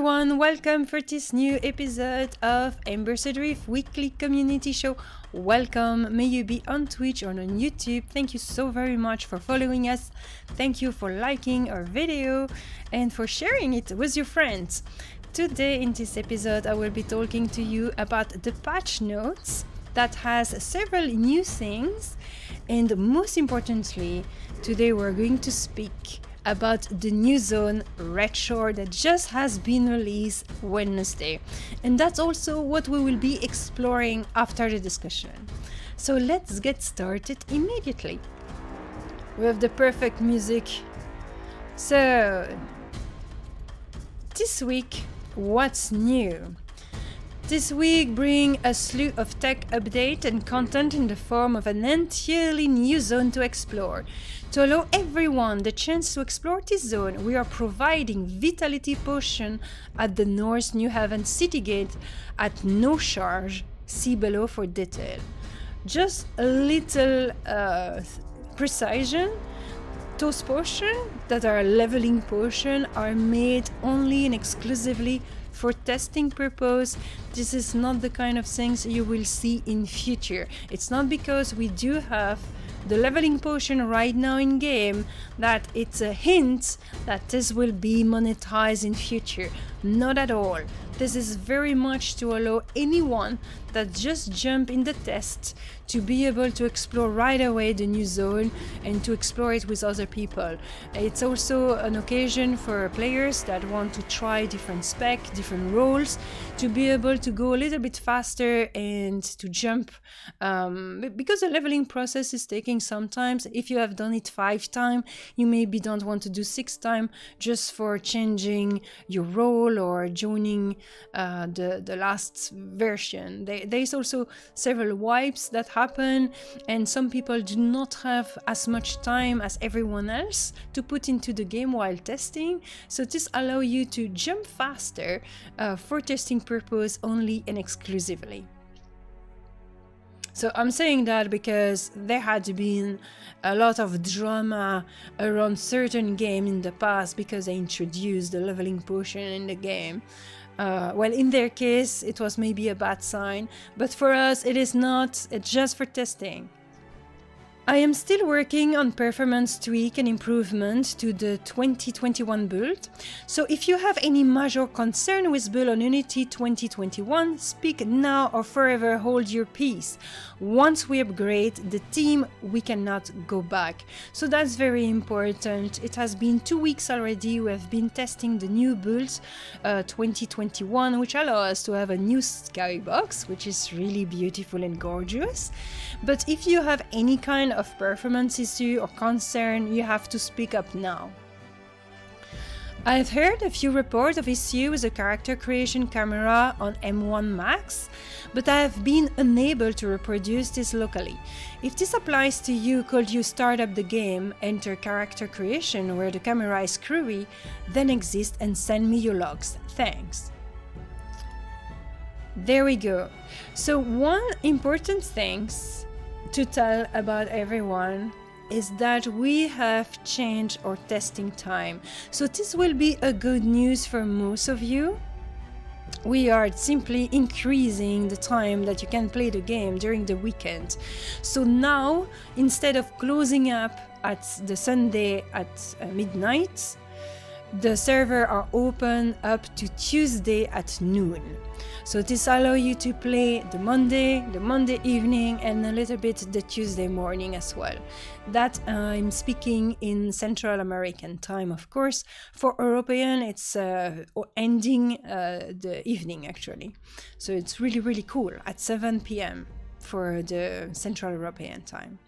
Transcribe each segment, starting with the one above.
everyone, welcome for this new episode of Embers Adrift weekly community show. Welcome, may you be on Twitch or on YouTube. Thank you so very much for following us. Thank you for liking our video and for sharing it with your friends. Today in this episode I will be talking to you about the patch notes that has several new things, and most importantly, today we're going to speak about the new zone Red Shore that just has been released Wednesday, and that's also what we will be exploring after the discussion. So let's get started immediately with the perfect music. So this week, what's new? This week bring a slew of tech update and content in the form of an entirely new zone to explore. To allow everyone the chance to explore this zone, we are providing Vitality Potion at the North New Haven City Gate at no charge. See below for detail. Just a little precision. Those potions that are leveling potion are made only and exclusively for testing purpose. This is not the kind of things you will see in future. It's not because we do have the leveling potion right now in game that it's a hint that this will be monetized in future. Not at all. This is very much to allow anyone that just jump in the test to be able to explore right away the new zone and to explore it with other people. It's also an occasion for players that want to try different spec, different roles, to be able to go a little bit faster and to jump, because the leveling process is taking some time. If you have done it 5 times, you maybe don't want to do 6 times just for changing your role or joining the last version. There's also several wipes that happen, and some people do not have as much time as everyone else to put into the game while testing, so this allows you to jump faster for testing purpose only and exclusively. So I'm saying that because there had been a lot of drama around certain games in the past because they introduced the leveling potion in the game. Well, in their case, it was maybe a bad sign, but for us, it is not. It's just for testing. I am still working on performance tweak and improvement to the 2021 build, so if you have any major concern with build on Unity 2021, speak now or forever hold your peace. Once we upgrade the team, we cannot go back. So that's very important. It has been 2 weeks already. We have been testing the new build 2021, which allows us to have a new skybox, which is really beautiful and gorgeous. But if you have any kind of performance issue or concern, you have to speak up now. I've heard a few reports of issue with the character creation camera on M1 Max, but I have been unable to reproduce this locally. If this applies to you, could you start up the game, enter character creation where the camera is screwy, then exist and send me your logs. Thanks. There we go. So one important thing to tell about everyone is that we have changed our testing time. So this will be a good news for most of you. We are simply increasing the time that you can play the game during the weekend. So now, instead of closing up at the Sunday at midnight, the server are open up to Tuesday at noon. So this allows you to play the Monday evening, and a little bit the Tuesday morning as well. That I'm speaking in Central American time, of course. For European, it's ending the evening actually. So it's really, really cool at 7 p.m. for the Central European time.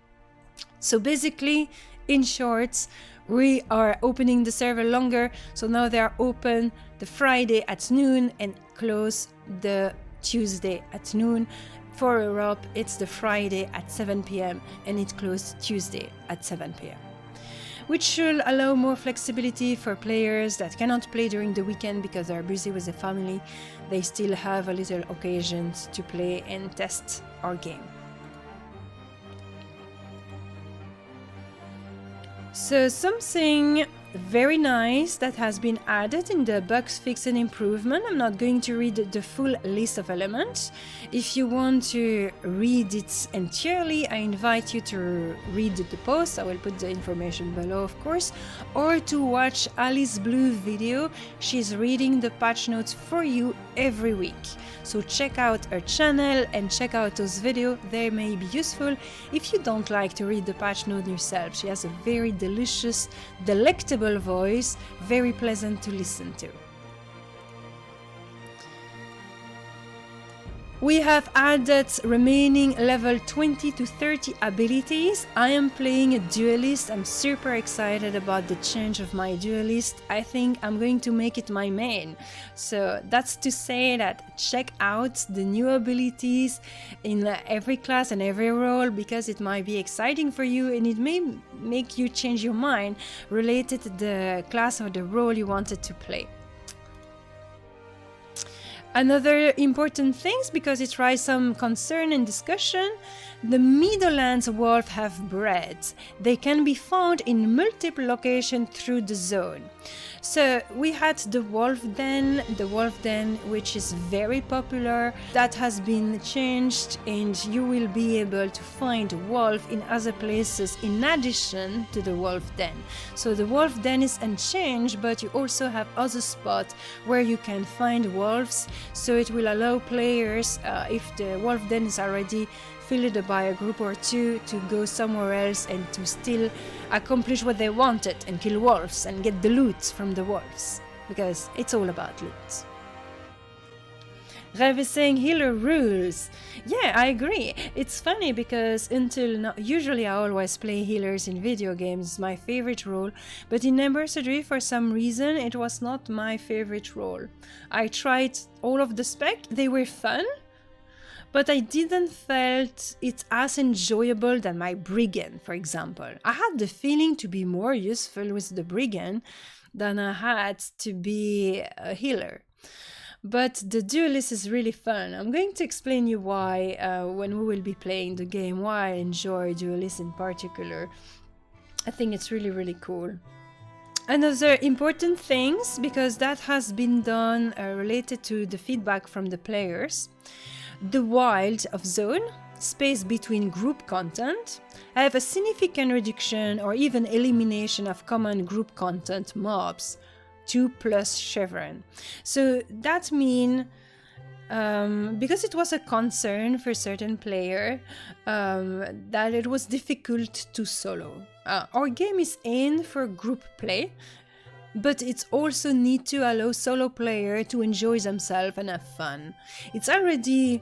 So basically, in short, we are opening the server longer, so now they are open the Friday at noon and close the Tuesday at noon. For Europe, it's the Friday at 7 p.m. and it closed Tuesday at 7 p.m. Which should allow more flexibility for players that cannot play during the weekend because they're busy with their family. They still have a little occasions to play and test our game. So something very nice that has been added in the bugs fix and improvement. I'm not going to read the full list of elements. If you want to read it entirely, I invite you to read the post. I will put the information below, of course, or to watch Alice Blue video. She's reading the patch notes for you every week. So check out her channel and check out those videos. They may be useful if you don't like to read the patch note yourself. She has a very delicious, delectable voice, very pleasant to listen to. We have added remaining level 20 to 30 abilities. I am playing a duelist. I'm super excited about the change of my duelist. I think I'm going to make it my main. So that's to say that check out the new abilities in every class and every role, because it might be exciting for you and it may make you change your mind related to the class or the role you wanted to play. Another important thing, because it raised some concern and discussion, the Meadowlands wolves have bred. They can be found in multiple locations through the zone. So we had the wolf den, which is very popular. That has been changed and you will be able to find wolf in other places in addition to the wolf den. So the wolf den is unchanged, but you also have other spots where you can find wolves. So it will allow players, if the wolf den is already filled by a group or two, to go somewhere else and to still accomplish what they wanted and kill wolves and get the loot from the wolves, because it's all about loot. Rev is saying healer rules. Yeah, I agree. It's funny because until now, usually I always play healers in video games, it's my favorite role, but in Embers Adrift for some reason it was not my favorite role. I tried all of the spec, they were fun, but I didn't felt it as enjoyable than my brigand, for example. I had the feeling to be more useful with the brigand than I had to be a healer. But the duelist is really fun. I'm going to explain you why when we will be playing the game, why I enjoy duelist in particular. I think it's really, really cool. Another important things, because that has been done related to the feedback from the players. The wild of zone, space between group content, have a significant reduction or even elimination of common group content mobs, 2+ chevron. So that means, because it was a concern for certain player, that it was difficult to solo. Our game is aimed for group play, but it's also need to allow solo player to enjoy themselves and have fun. It's already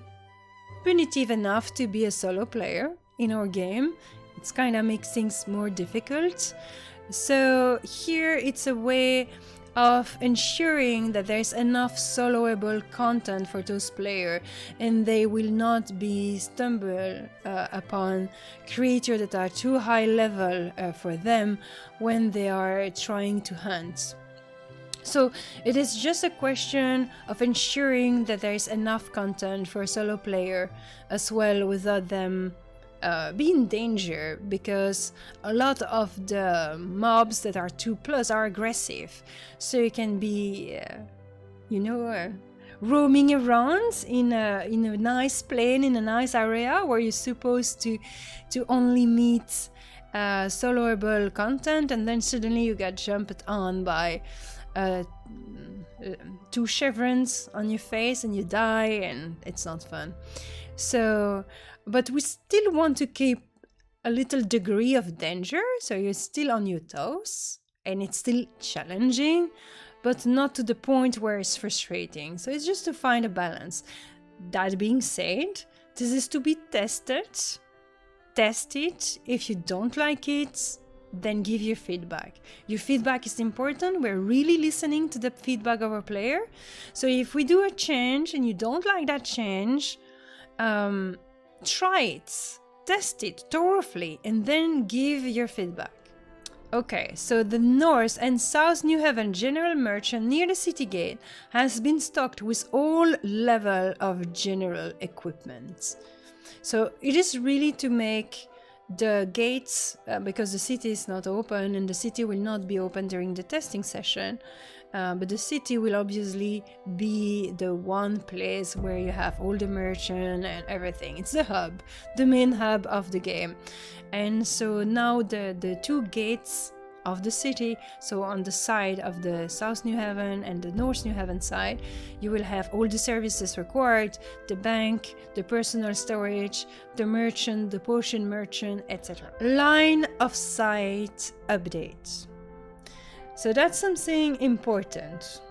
punitive enough to be a solo player in our game. It's kind of makes things more difficult. So here it's a way of ensuring that there's enough soloable content for those players and they will not be stumbled upon creatures that are too high level for them when they are trying to hunt. So it is just a question of ensuring that there is enough content for a solo player as well without them be in danger, because a lot of the mobs that are 2+ are aggressive. So you can be, roaming around in a nice plane, in a nice area where you're supposed to only meet soloable content, and then suddenly you get jumped on by 2 chevrons on your face and you die, and it's not fun. So, but we still want to keep a little degree of danger, so you're still on your toes and it's still challenging, but not to the point where it's frustrating. So it's just to find a balance. That being said, this is to be tested. Test it. If you don't like it, then give your feedback. Your feedback is important. We're really listening to the feedback of our player. So if we do a change and you don't like that change, try it, test it thoroughly, and then give your feedback. Okay, so the North and South New Haven General Merchant near the city gate has been stocked with all level of general equipment. So it is really to make the gates, because the city is not open and the city will not be open during the testing session, but the city will obviously be the one place where you have all the merchant and everything. It's the hub, the main hub of the game. And so now the two gates of the city, so on the side of the South New Haven and the North New Haven side, you will have all the services required: the bank, the personal storage, the merchant, the potion merchant, etc. Line of sight update. So that's something important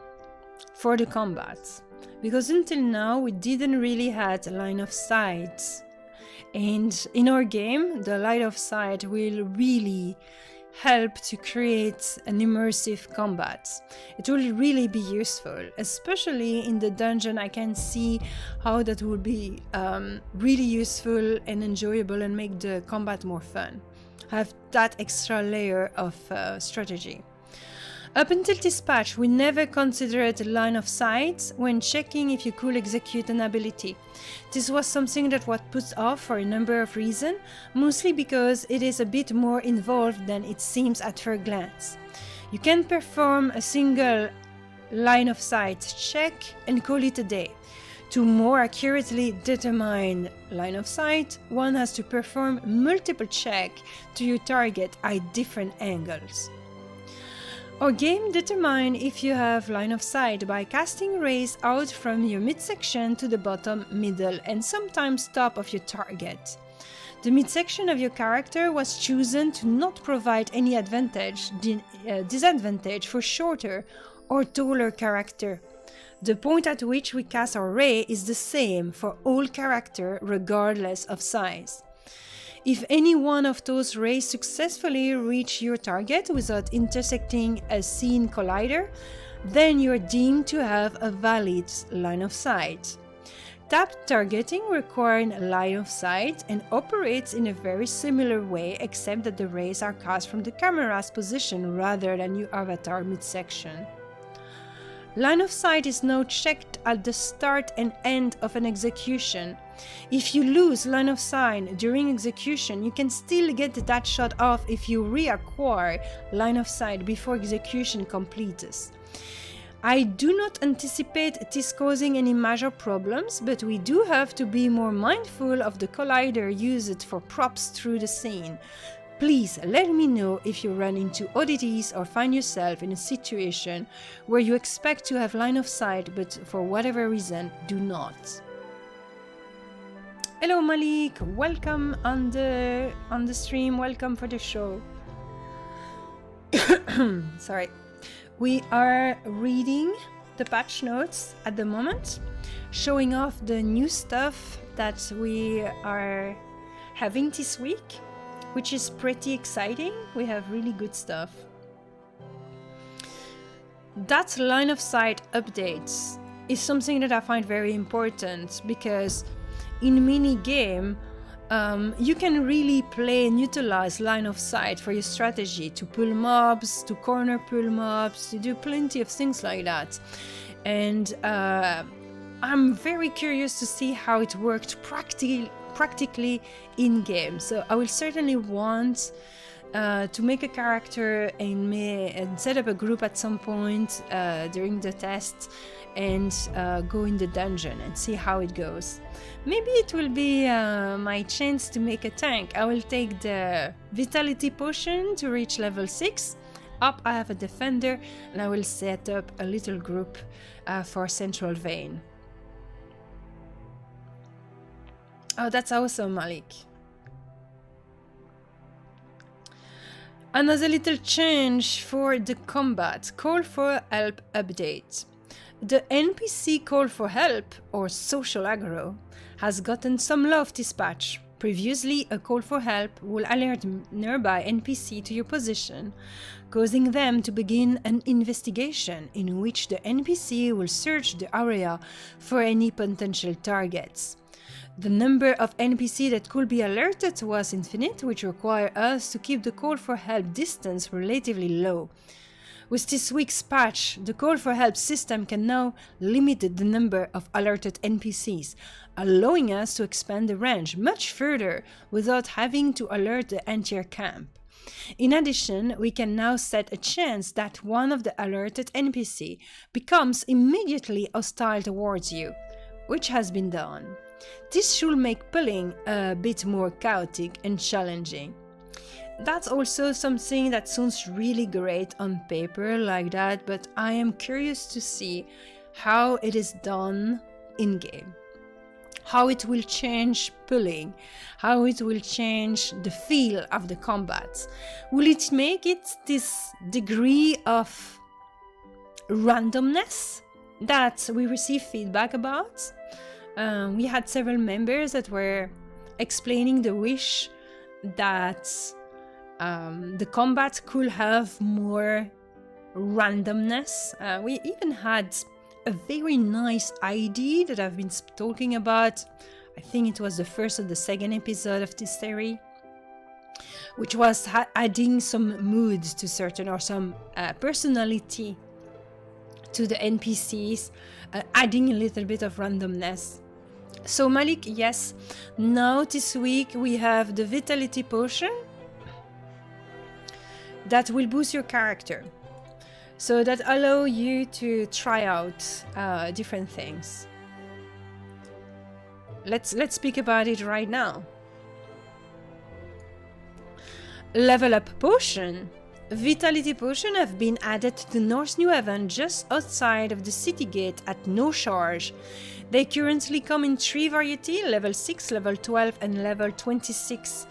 for the combat, because until now we didn't really had a line of sight, and in our game the line of sight will really help to create an immersive combat. It will really be useful, especially in the dungeon. I can see how that will be really useful and enjoyable and make the combat more fun. Have that extra layer of strategy. Up until this patch, we never considered a line of sight when checking if you could execute an ability. This was something that was put off for a number of reasons, mostly because it is a bit more involved than it seems at first glance. You can perform a single line of sight check and call it a day. To more accurately determine line of sight, one has to perform multiple checks to your target at different angles. Our game determines if you have line of sight by casting rays out from your midsection to the bottom, middle, and sometimes top of your target. The midsection of your character was chosen to not provide any disadvantage for shorter or taller character. The point at which we cast our ray is the same for all characters regardless of size. If any one of those rays successfully reach your target without intersecting a scene collider, then you're deemed to have a valid line of sight. Tap targeting requires line of sight and operates in a very similar way, except that the rays are cast from the camera's position rather than your avatar midsection. Line of sight is now checked at the start and end of an execution. If you lose line of sight during execution, you can still get that shot off if you reacquire line of sight before execution completes. I do not anticipate this causing any major problems, but we do have to be more mindful of the collider used for props through the scene. Please let me know if you run into oddities or find yourself in a situation where you expect to have line of sight but for whatever reason do not. Hello Malik, welcome on the stream, welcome for the show. Sorry. We are reading the patch notes at the moment, showing off the new stuff that we are having this week, which is pretty exciting. We have really good stuff. That line of sight updates is something that I find very important, because in mini game you can really play and utilize line of sight for your strategy to pull mobs, to corner pull mobs, to do plenty of things like that. And I'm very curious to see how it worked practically in game. So I will certainly want to make a character and set up a group at some point during the test and go in the dungeon and see how it goes. Maybe it will be my chance to make a tank. I will take the vitality potion to reach level 6. Up I have a defender, and I will set up a little group for central vein. Oh, that's awesome, Malik. Another little change for the combat. Call for help update. The NPC call for help, or social aggro, has gotten some love this patch. Previously, a call for help will alert nearby NPC to your position, causing them to begin an investigation in which the NPC will search the area for any potential targets. The number of NPC that could be alerted was infinite, which required us to keep the call for help distance relatively low. With this week's patch, the call for help system can now limit the number of alerted NPCs, allowing us to expand the range much further without having to alert the entire camp. In addition, we can now set a chance that one of the alerted NPC becomes immediately hostile towards you, which has been done. This should make pulling a bit more chaotic and challenging. That's also something that sounds really great on paper like that, but I am curious to see how it is done in-game. How it will change pulling, how it will change the feel of the combat. Will it make it this degree of randomness that we receive feedback about? We had several members that were explaining the wish that the combat could have more randomness. We even had a very nice idea that I've been talking about. I think it was the first or the second episode of this series, which was adding some moods to certain, or some personality to the NPCs, adding a little bit of randomness. So Malik, yes, now this week we have the Vitality Potion that will boost your character. So that allow you to try out different things. Let's speak about it right now. Level Up Potion. Vitality Potion have been added to North New Haven just outside of the city gate at no charge. They currently come in 3 variety, level 6, level 12 and level 26.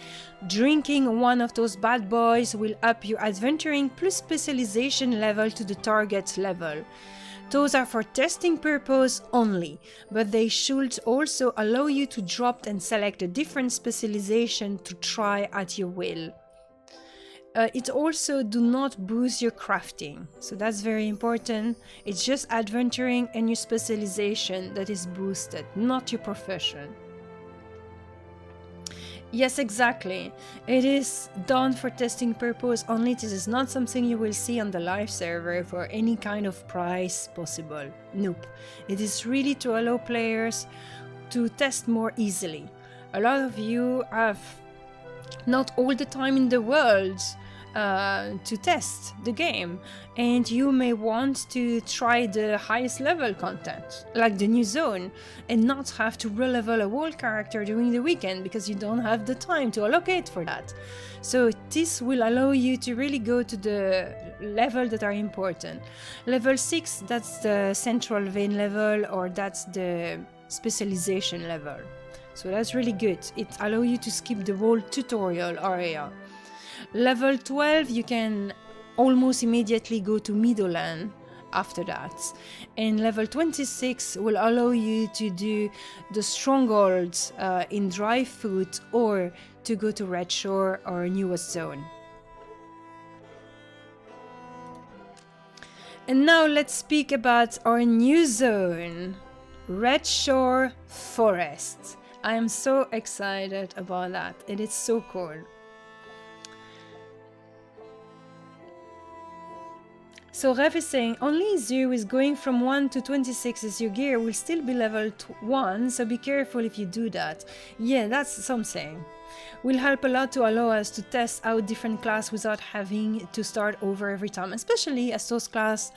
Drinking one of those bad boys will up your adventuring plus specialization level to the target level. Those are for testing purpose only, but they should also allow you to drop and select a different specialization to try at your will. It also do not boost your crafting, so that's very important. It's just adventuring and your specialization that is boosted, not your profession. Yes, exactly. It is done for testing purpose only. This is not something you will see on the live server for any kind of prize possible. Nope. It is really to allow players to test more easily. A lot of you have not all the time in the world to test the game, and you may want to try the highest level content like the new zone and not have to re-level a whole character during the weekend because you don't have the time to allocate for that. So this will allow you to really go to the level that are important. Level 6, that's the central vein level, or that's the specialization level. So that's really good. It allows you to skip the whole tutorial area. Level 12, you can almost immediately go to Middleland after that. And level 26 will allow you to do the strongholds in Dryfoot, or to go to Red Shore or newest zone. And now let's speak about our new zone, Red Shore Forest. I am so excited about that. It is so cool. So Ref is saying, only Zoo is going from 1 to 26 as your gear will still be level 1, so be careful if you do that. Yeah, that's something. Will help a lot to allow us to test out different classes without having to start over every time, especially as those classes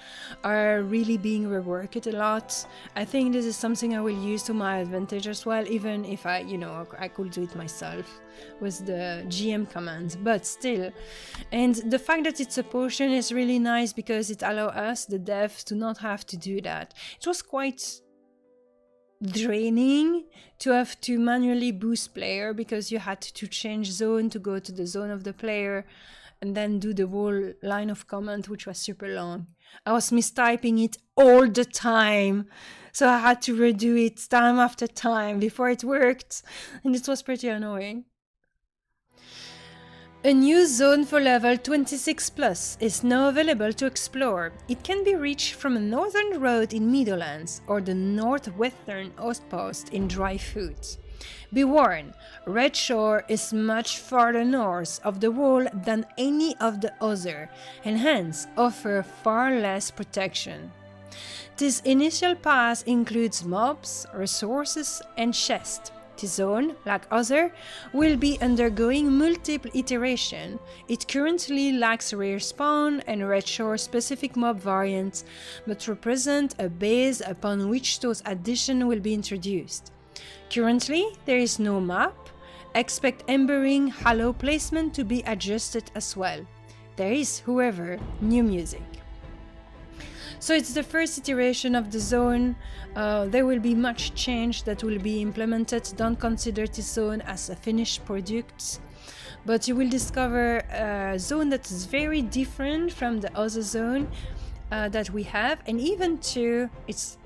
are really being reworked a lot. I think this is something I will use to my advantage as well, even if I could do it myself with the GM commands, but still. And the fact that it's a potion is really nice because it allows us, the devs, to not have to do that. It was quite draining to have to manually boost player because you had to change zone to go to the zone of the player and then do the whole line of command, which was super long. I was mistyping it all the time, so I had to redo it time after time before it worked, and it was pretty annoying. A new zone for level 26 plus is now available to explore. It can be reached from a northern road in Meadowlands or the northwestern outpost in Dryfoot. Be warned, Red Shore is much farther north of the wall than any of the other, and hence offer far less protection. This initial pass includes mobs, resources, and chests. The zone, like other, will be undergoing multiple iterations. It currently lacks rare spawn and Red Shore specific mob variants, but represent a base upon which those additions will be introduced. Currently, there is no map. Expect Embering Halo placement to be adjusted as well. There is, however, new music. So it's the first iteration of the zone. There will be much change that will be implemented. Don't consider this zone as a finished product, but you will discover a zone that is very different from the other zone that we have, and even too, it's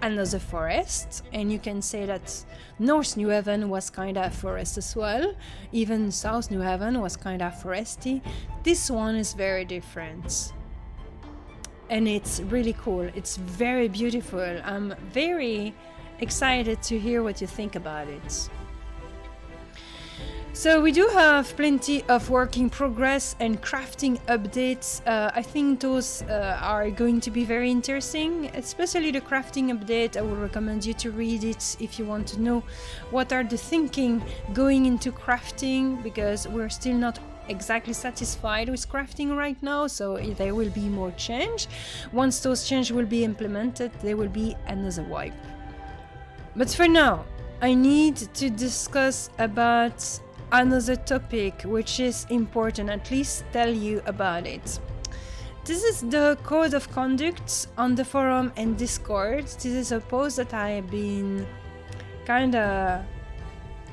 another forest, and you can say that North New Haven was kind of forest as well. Even South New Haven was kind of foresty. This one is very different. And it's really cool. It's very beautiful. I'm very excited to hear what you think about it. So we do have plenty of work in progress and crafting updates. I think those are going to be very interesting, especially the crafting update. I would recommend you to read it if you want to know what are the thinking going into crafting, because we're still not exactly satisfied with crafting right now, so there will be more change. Once those changes will be implemented, there will be another wipe. But for now, I need to discuss about another topic which is important, at least tell you about it. This is the code of conduct on the forum and Discord. This is a post that I have been kinda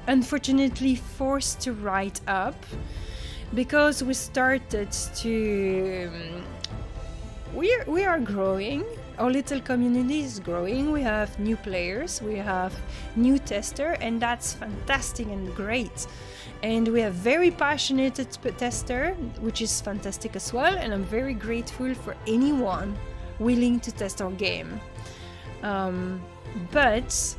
unfortunately forced to write up, because we started to we are growing. Our little community is growing. We have new players, we have new tester, and that's fantastic and great. And we have very passionate tester, which is fantastic as well, and I'm very grateful for anyone willing to test our game. But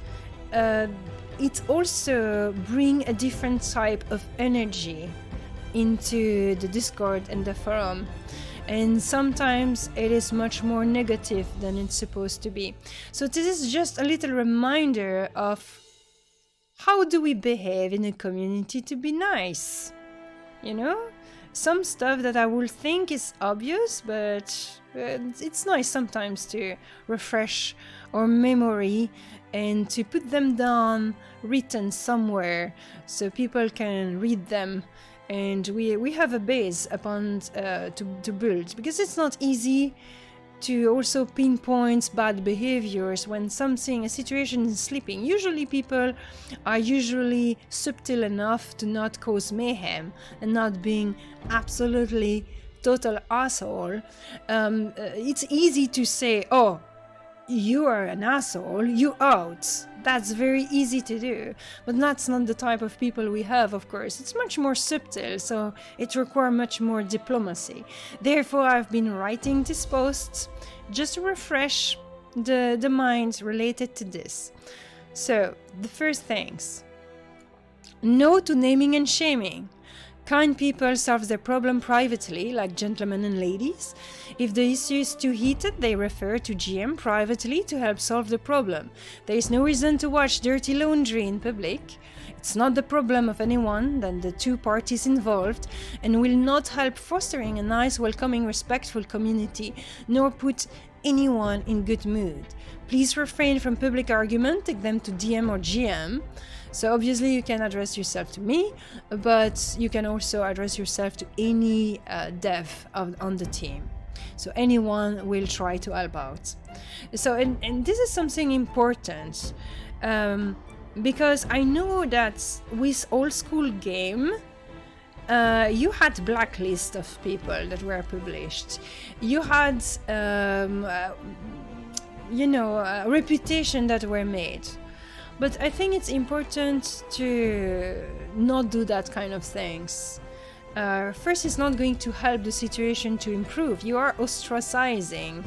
it also brings a different type of energy into the Discord and the forum, and sometimes it is much more negative than it's supposed to be. So this is just a little reminder of how do we behave in a community to be nice. You know, some stuff that I will think is obvious, but it's nice sometimes to refresh our memory and to put them down written somewhere so people can read them. And we have a base upon to build, because it's not easy to also pinpoint bad behaviors when a situation is slipping. Usually people are usually subtle enough to not cause mayhem and not being absolutely total asshole. It's easy to say, oh, you are an asshole, you out. That's very easy to do, but that's not the type of people we have, of course. It's much more subtle, so it requires much more diplomacy. Therefore, I've been writing this post just to refresh the mind related to this. So, the first things. No to naming and shaming. Kind people solve their problem privately, like gentlemen and ladies. If the issue is too heated, they refer to GM privately to help solve the problem. There is no reason to watch dirty laundry in public. It's not the problem of anyone than the two parties involved, and will not help fostering a nice, welcoming, respectful community, nor put anyone in good mood. Please refrain from public argument, take them to DM or GM. So obviously you can address yourself to me, but you can also address yourself to any dev on the team. So anyone will try to help out. So, and this is something important, because I know that with old school game, you had blacklist of people that were published. You had, reputation that were made. But I think it's important to not do that kind of things. First, it's not going to help the situation to improve. You are ostracizing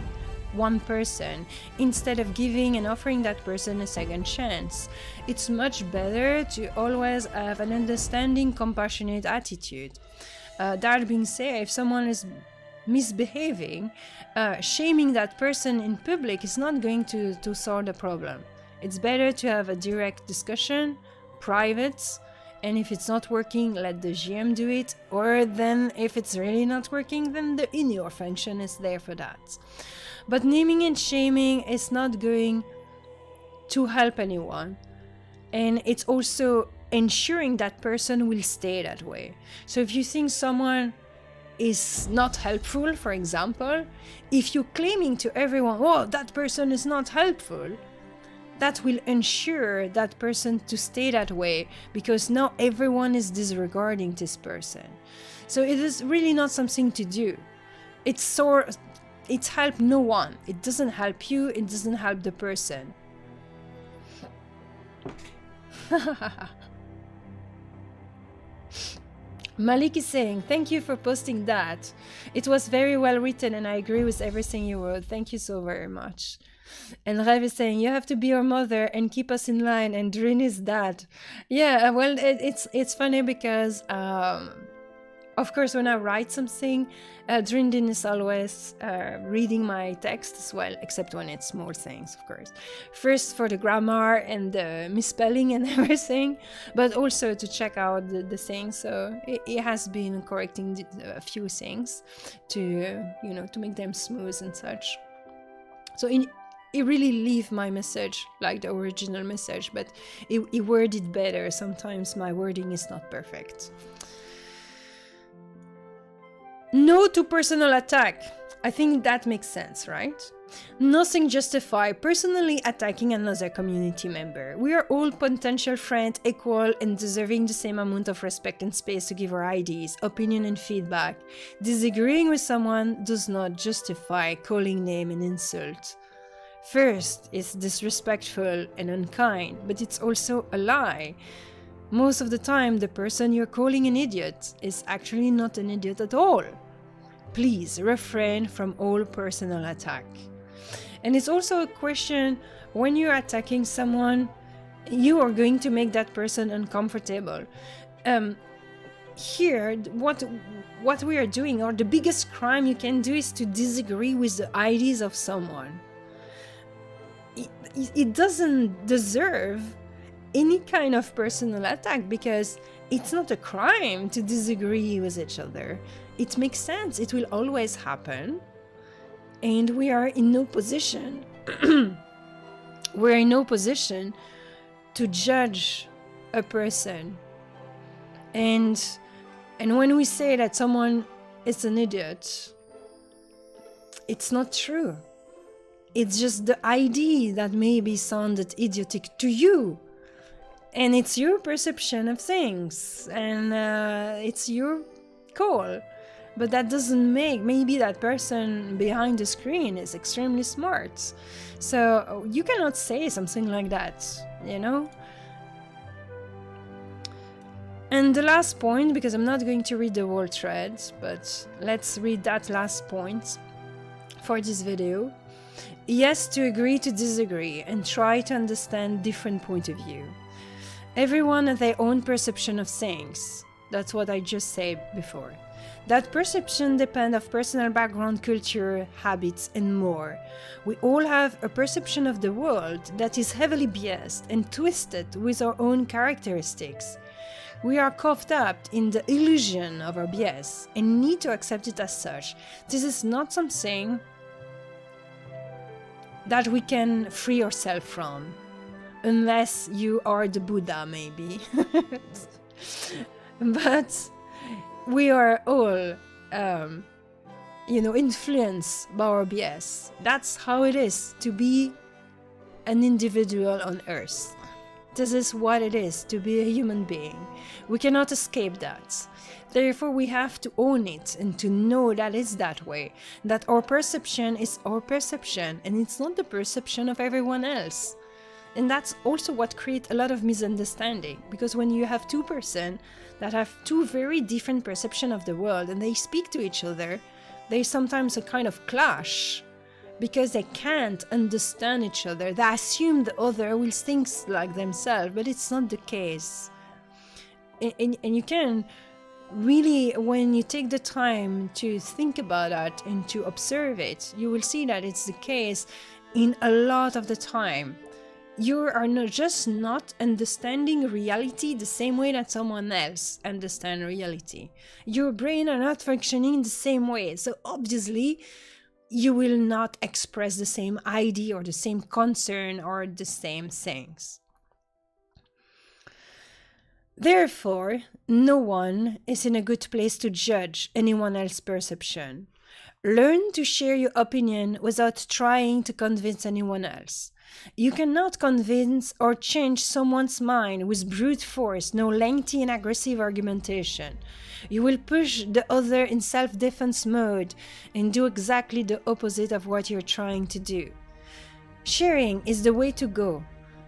one person instead of giving and offering that person a second chance. It's much better to always have an understanding, compassionate attitude. That being said, if someone is misbehaving, shaming that person in public is not going to solve the problem. It's better to have a direct discussion, private, and if it's not working, let the GM do it, or then if it's really not working, then the in-your function is there for that. But naming and shaming is not going to help anyone, and it's also ensuring that person will stay that way. So if you think someone is not helpful, for example, if you're claiming to everyone, oh, that person is not helpful, that will ensure that person to stay that way, because now everyone is disregarding this person. So it is really not something to do. It's help no one. It doesn't help you, it doesn't help the person. Malik is saying, thank you for posting that. It was very well written and I agree with everything you wrote. Thank you so very much. And Rev is saying, you have to be your mother and keep us in line, and Drin is dad. Yeah, well, it's funny because, of course, when I write something, Drindin is always reading my text as well, except when it's small things, of course. First for the grammar and the misspelling and everything, but also to check out the things. So it has been correcting a few things to, to make them smooth and such. So it really leave my message like the original message, but it worded better. Sometimes my wording is not perfect. No to personal attack. I think that makes sense, right? Nothing justify personally attacking another community member. We are all potential friends, equal and deserving the same amount of respect and space to give our ideas, opinion and feedback. Disagreeing with someone does not justify calling name and insult. First, it's disrespectful and unkind, but it's also a lie. Most of the time, the person you're calling an idiot is actually not an idiot at all. Please refrain from all personal attack. And it's also a question, when you're attacking someone, you are going to make that person uncomfortable. Here, what we are doing, or the biggest crime you can do, is to disagree with the ideas of someone. It doesn't deserve any kind of personal attack, because it's not a crime to disagree with each other. It makes sense. It will always happen. And we are in no position we're in no position to judge a person. And when we say that someone is an idiot, it's not true. It's just the idea that maybe sounded idiotic to you. And it's your perception of things. And it's your call. But that doesn't make, maybe that person behind the screen is extremely smart. So you cannot say something like that, And the last point, because I'm not going to read the whole thread, but let's read that last point for this video. Yes, to agree to disagree and try to understand different point of view. Everyone has their own perception of things. That's what I just said before. That perception depends on personal background, culture, habits, and more. We all have a perception of the world that is heavily biased and twisted with our own characteristics. We are caught up in the illusion of our bias and need to accept it as such. This is not something that we can free ourselves from, unless you are the Buddha, maybe. But we are all, influenced by our bias. That's how it is to be an individual on Earth. This is what it is to be a human being. We cannot escape that. Therefore, we have to own it and to know that it's that way. That our perception is our perception and it's not the perception of everyone else. And that's also what creates a lot of misunderstanding. Because when you have two persons that have two very different perceptions of the world and they speak to each other, there's sometimes a kind of clash. because they can't understand each other. They assume the other will think like themselves, but it's not the case. And you can really, when you take the time to think about that and to observe it, you will see that it's the case in a lot of the time. You are not understanding reality the same way that someone else understands reality. Your brain are not functioning the same way. So obviously, you will not express the same idea or the same concern or the same things. Therefore, no one is in a good place to judge anyone else's perception. Learn to share your opinion without trying to convince anyone else. You cannot convince or change someone's mind with brute force, no lengthy and aggressive argumentation. You will push the other in self-defense mode and do exactly the opposite of what you're trying to do. Sharing is the way to go.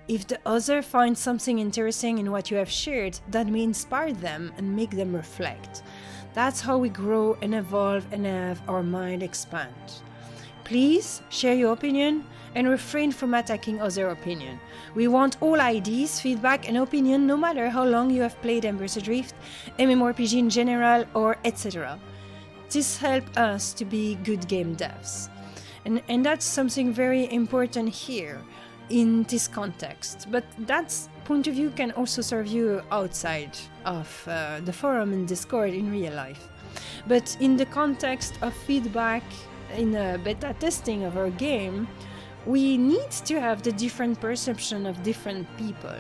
If the other finds something interesting in what you have shared, that may inspire them and make them reflect. That's how we grow and evolve and have our mind expand. Please share your opinion and refrain from attacking other opinion. We want all ideas, feedback and opinion, no matter how long you have played Embers Adrift, MMORPG in general, or etc. This helps us to be good game devs. And that's something very important here in this context. But that point of view can also serve you outside of the forum and Discord in real life. But in the context of feedback in a beta testing of our game, we need to have the different perception of different people.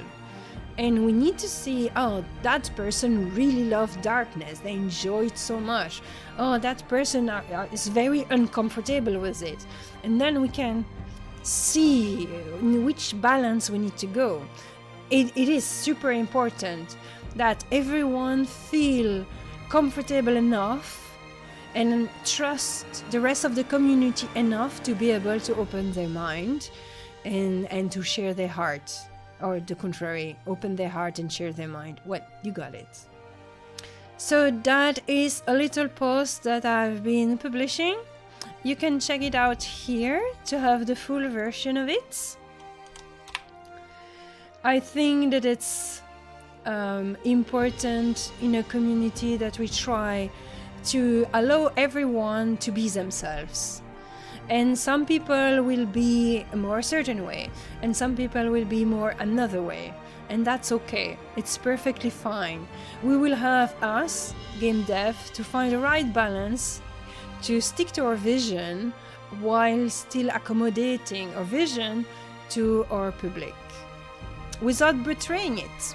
And we need to see, oh, that person really loved darkness, they enjoy it so much. Oh, that person is very uncomfortable with it. And then we can see in which balance we need to go. It is super important that everyone feel comfortable enough and trust the rest of the community enough to be able to open their mind and to share their heart, or the contrary, open their heart and share their mind. Well, you got it. So that is a little post that I've been publishing. You can check it out here to have the full version of it. I think that it's important in a community that we try to allow everyone to be themselves. And some people will be more a certain way, and some people will be more another way. And that's okay. It's perfectly fine. We will have us, game dev, to find the right balance to stick to our vision while still accommodating our vision to our public without betraying it.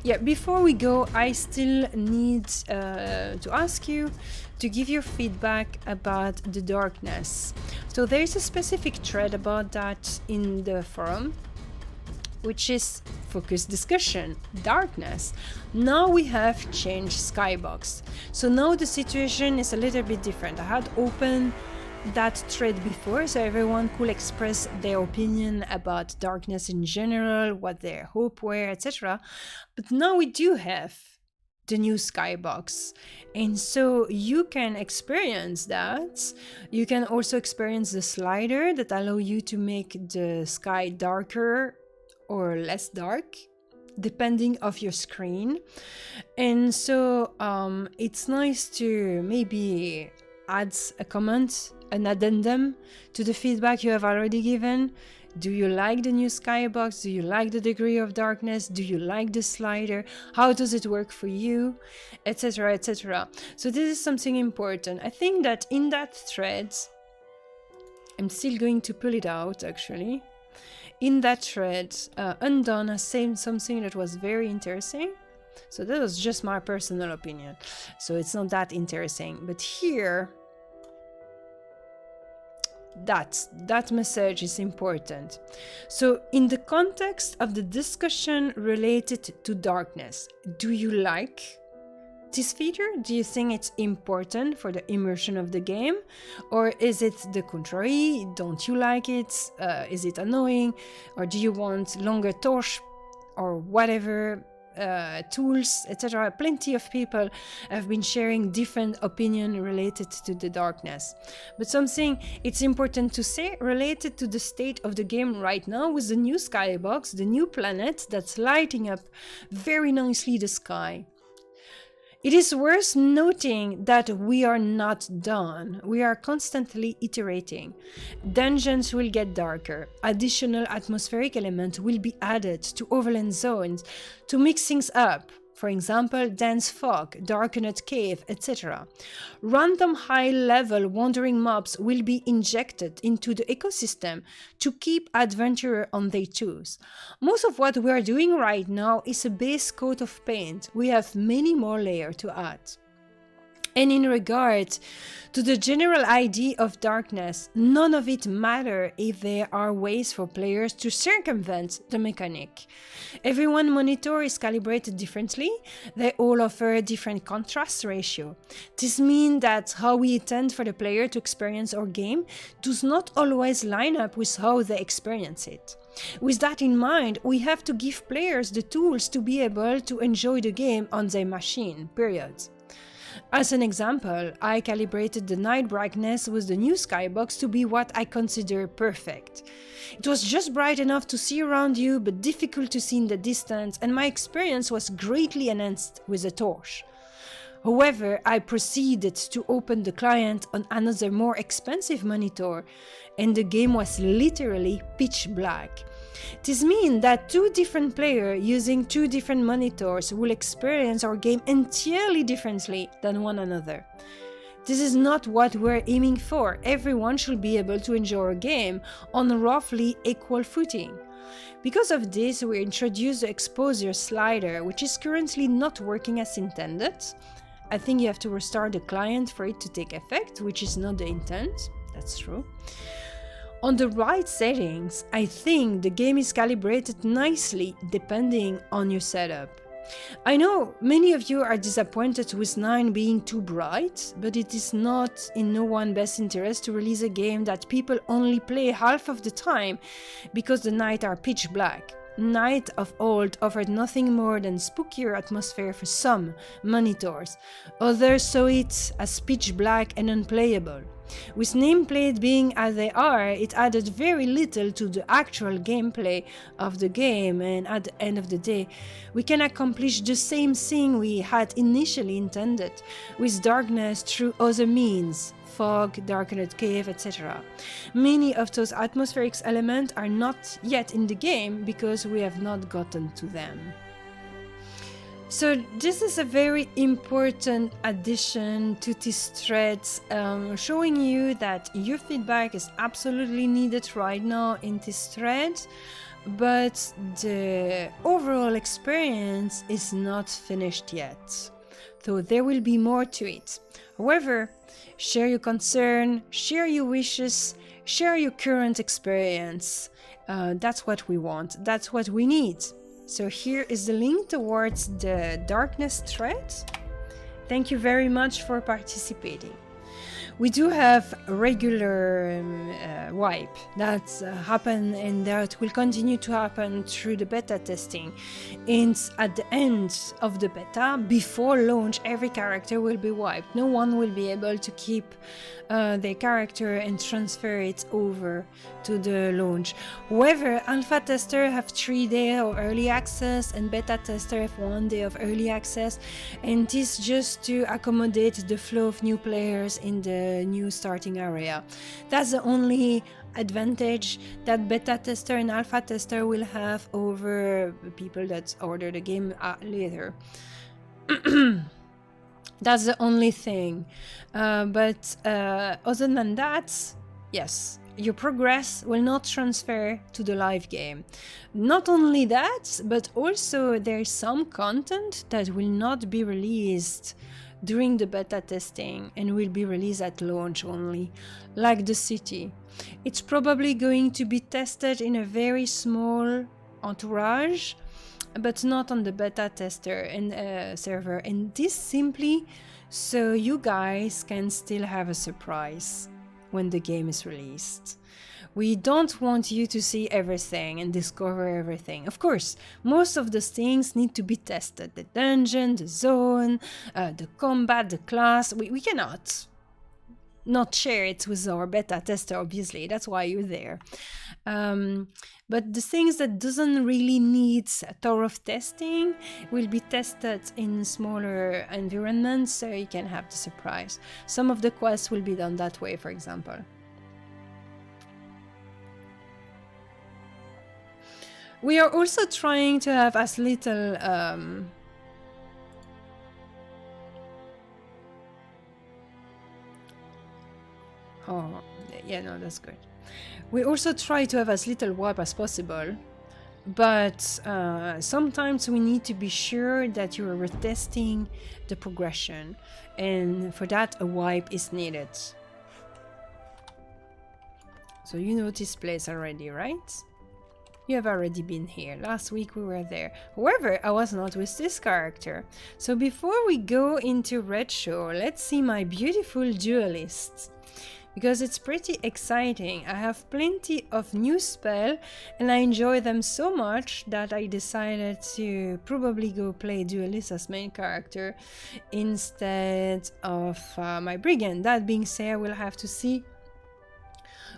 Yeah, before we go, I still need to ask you to give your feedback about the darkness. So there is a specific thread about that in the forum, which is focused discussion, darkness. Now we have changed Skybox. So now the situation is a little bit different. I had opened that thread before, so everyone could express their opinion about darkness in general, what their hope were, etc. But now we do have the new Skybox, and so you can experience that. You can also experience the slider that allow you to make the sky darker or less dark depending of your screen. And so it's nice to maybe add a comment, an addendum to the feedback you have already given. Do you like the new Skybox? Do you like the degree of darkness? Do you like the slider? How does it work for you? Etc, etc. So this is something important. I think that in that thread, I'm still going to pull it out actually. In that thread, Undone has said something that was very interesting. So that was just my personal opinion. So it's not that interesting. But here, that message is important. So in the context of the discussion related to darkness, do you like this feature? Do you think it's important for the immersion of the game? Or is it the contrary? Don't you like it? Is it annoying? Or do you want longer torch or whatever tools, etc. Plenty of people have been sharing different opinions related to the darkness. But something it's important to say related to the state of the game right now with the new skybox, the new planet that's lighting up very nicely the sky. It is worth noting that we are not done. We are constantly iterating. Dungeons will get darker. Additional atmospheric elements will be added to overland zones to mix things up. For example, dense fog, darkened cave, etc. Random high-level wandering mobs will be injected into the ecosystem to keep adventurers on their toes. Most of what we are doing right now is a base coat of paint. We have many more layers to add. And in regard to the general idea of darkness, none of it matters if there are ways for players to circumvent the mechanic. Everyone's monitor is calibrated differently, they all offer a different contrast ratio. This means that how we intend for the player to experience our game does not always line up with how they experience it. With that in mind, we have to give players the tools to be able to enjoy the game on their machine, period. As an example, I calibrated the night brightness with the new skybox to be what I consider perfect. It was just bright enough to see around you, but difficult to see in the distance, and my experience was greatly enhanced with a torch. However, I proceeded to open the client on another more expensive monitor, and the game was literally pitch black. This means that two different players using two different monitors will experience our game entirely differently than one another. This is not what we're aiming for. Everyone should be able to enjoy our game on roughly equal footing. Because of this, we introduced the exposure slider, which is currently not working as intended. I think you have to restart the client for it to take effect, which is not the intent. That's true. On the right settings, I think the game is calibrated nicely depending on your setup. I know many of you are disappointed with 9 being too bright, but it is not in no one's best interest to release a game that people only play half of the time because the nights are pitch black. Night of Old offered nothing more than spookier atmosphere for some monitors. Others saw it as pitch black and unplayable. With nameplate being as they are, it added very little to the actual gameplay of the game, and at the end of the day, we can accomplish the same thing we had initially intended, with darkness through other means. Fog, darkened cave, etc. Many of those atmospheric elements are not yet in the game because we have not gotten to them. So this is a very important addition to this thread, showing you that your feedback is absolutely needed right now in this thread, but the overall experience is not finished yet. So there will be more to it. However, share your concern, share your wishes, share your current experience. That's what we want. That's what we need. So here is the link towards the darkness thread. Thank you very much for participating. We do have a regular wipe that happen and that will continue to happen through the beta testing. And at the end of the beta, before launch, every character will be wiped. No one will be able to keep their character and transfer it over to the launch. However, alpha tester have 3 days of early access and beta tester have 1 day of early access, and this just to accommodate the flow of new players in the new starting area. That's the only advantage that beta tester and alpha tester will have over people that order the game later. That's the only thing. But other than that, yes, your progress will not transfer to the live game. Not only that, but also there's some content that will not be released during the beta testing and will be released at launch only, like the city. It's probably going to be tested in a very small entourage, but not on the beta tester and server, and this simply so you guys can still have a surprise when the game is released. We don't want you to see everything and discover everything. Of course, most of those things need to be tested. The dungeon, the zone, the combat, the class. We cannot not share it with our beta tester, obviously. That's why you're there. But the things that doesn't really need thorough testing will be tested in smaller environments, so you can have the surprise. Some of the quests will be done that way, for example. We are also trying to have as little oh, yeah, no, that's good. We also try to have as little wipe as possible, but sometimes we need to be sure that you're retesting the progression, and for that a wipe is needed. So you know this place already, right? You have already been here. Last week we were there. However, I was not with this character. So before we go into Red Show, let's see my beautiful duelist. Because it's pretty exciting. I have plenty of new spells and I enjoy them so much that I decided to probably go play Duelist as main character instead of my Brigand. That being said, we'll have to see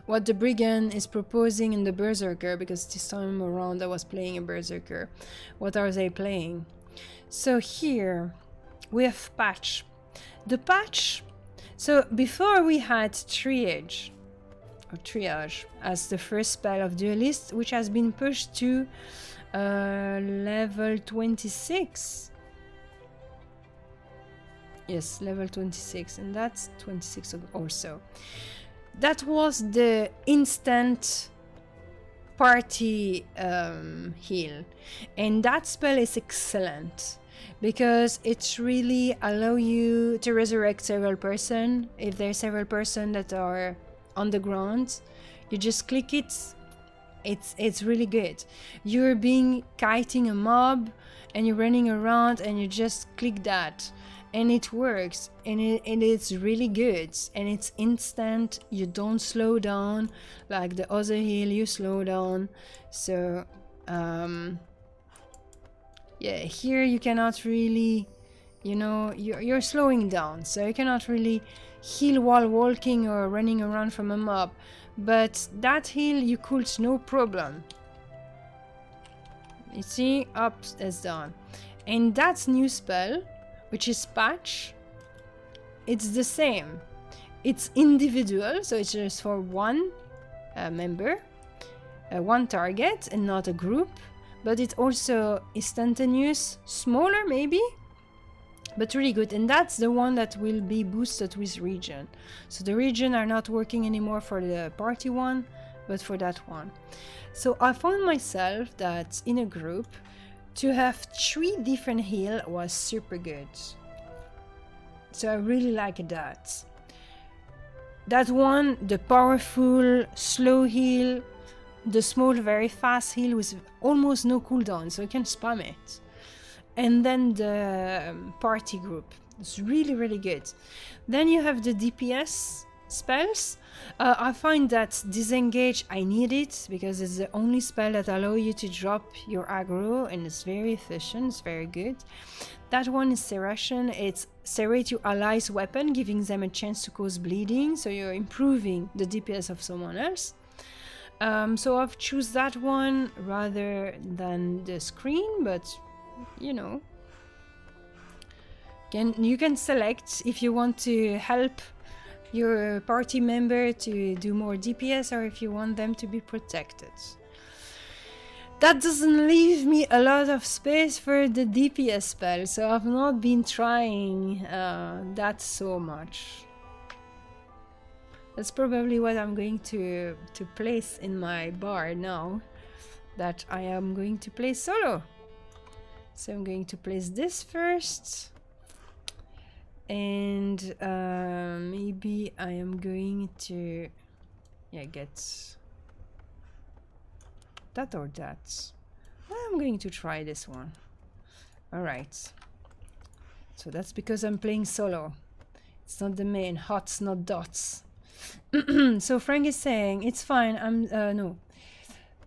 what the Brigand is proposing in the Berserker, because this time around I was playing a Berserker. What are they playing? So here we have Patch. The Patch... So before we had Triage as the first spell of Duelist, which has been pushed to level 26. Yes, level 26, and that's 26 also. That was the instant party heal, and that spell is excellent. Because it's really allow you to resurrect several person. If there's several person that are on the ground, you just click it. It's really good. You're kiting a mob and you're running around and you just click that and it works, and it's really good, and it's instant. You don't slow down like the other heal, you slow down. So yeah, here you cannot really, you know, you're slowing down, so you cannot really heal while walking or running around from a mob. But that heal you could no problem. You see, up is down. And that's new spell, which is Patch. It's the same. It's individual, so it's just for one member, one target, and not a group. But it's also instantaneous, smaller maybe, but really good. And that's the one that will be boosted with region. So the region are not working anymore for the party one, but for that one. So I found myself that in a group, to have 3 different heal was super good. So I really like that. That one, the powerful, slow heal, the small, very fast heal with almost no cooldown, so you can spam it. And then the party group. It's really, really good. Then you have the DPS spells. I find that Disengage, I need it, because it's the only spell that allows you to drop your aggro, and it's very efficient, it's very good. That one is Serration. It's serrate your allies' weapon, giving them a chance to cause bleeding, so you're improving the DPS of someone else. So I've choose that one rather than the screen, but you know, you can select if you want to help your party member to do more DPS or if you want them to be protected. That doesn't leave me a lot of space for the DPS spell, so I've not been trying that so much. That's probably what I'm going to place in my bar now that I am going to play solo. So I'm going to place this first, and maybe I am going to get that or that. I'm going to try this one. Alright, so that's because I'm playing solo. It's not the main, hots not dots. So Frank is saying, it's fine, no.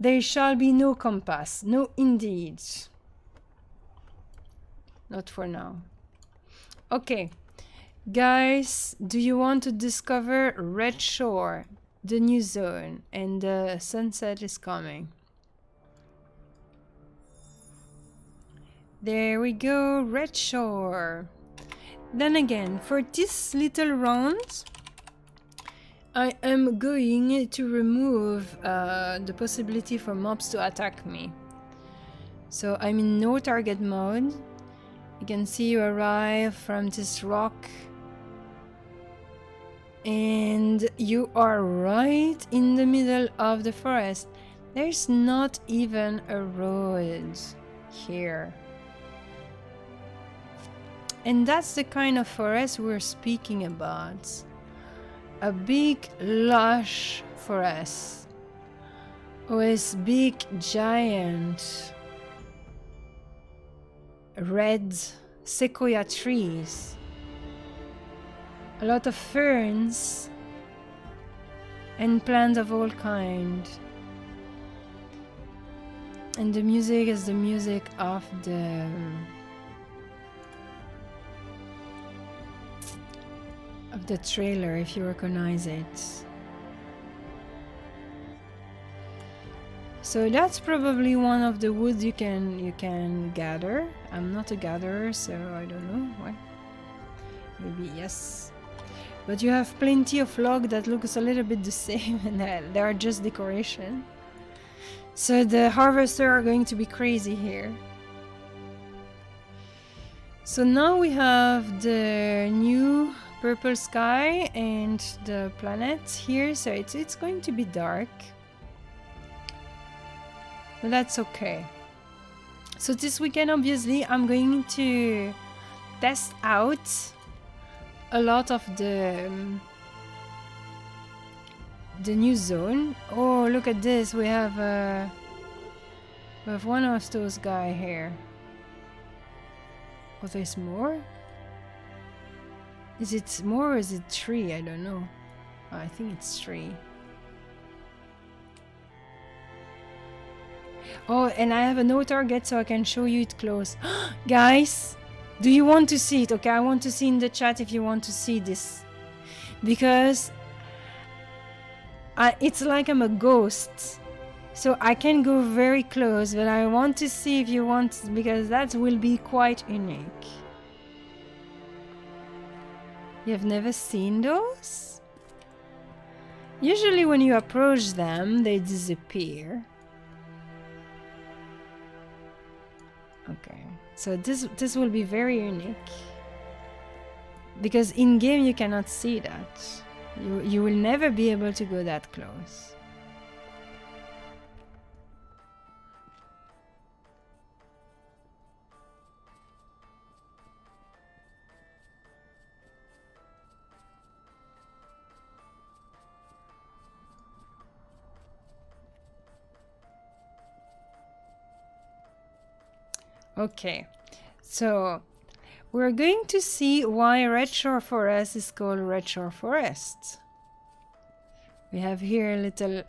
There shall be no compass. No, indeed. Not for now. Okay. Guys, do you want to discover Red Shore, the new zone, and the sunset is coming? There we go, Red Shore. Then again, for this little round, I am going to remove the possibility for mobs to attack me. So I'm in no target mode. You can see you arrive from this rock. And you are right in the middle of the forest. There's not even a road here. And that's the kind of forest we're speaking about. A big, lush forest with big, giant red sequoia trees. A lot of ferns and plants of all kinds. And the music is the music of the trailer, if you recognize it. So that's probably one of the woods you can gather. I'm not a gatherer, so I don't know. What? Maybe yes. But you have plenty of log that looks a little bit the same, and they are just decoration. So the harvesters are going to be crazy here. So now we have the new purple sky and the planet here, so it's going to be dark. But that's okay. So this weekend, obviously, I'm going to test out a lot of the new zone. Oh, look at this! We have one of those guy here. Oh, there's more. Is it more or is it 3? I don't know. Oh, I think it's 3. Oh, and I have a no target, so I can show you it close. Guys, do you want to see it? Okay, I want to see in the chat if you want to see this. Because it's like I'm a ghost. So I can go very close, but I want to see if you want, because that will be quite unique. You've never seen those? Usually when you approach them, they disappear. Okay, so this will be very unique. Because in game you cannot see that. You will never be able to go that close. Okay, so we're going to see why Red Shore Forest is called Red Shore Forest. We have here a little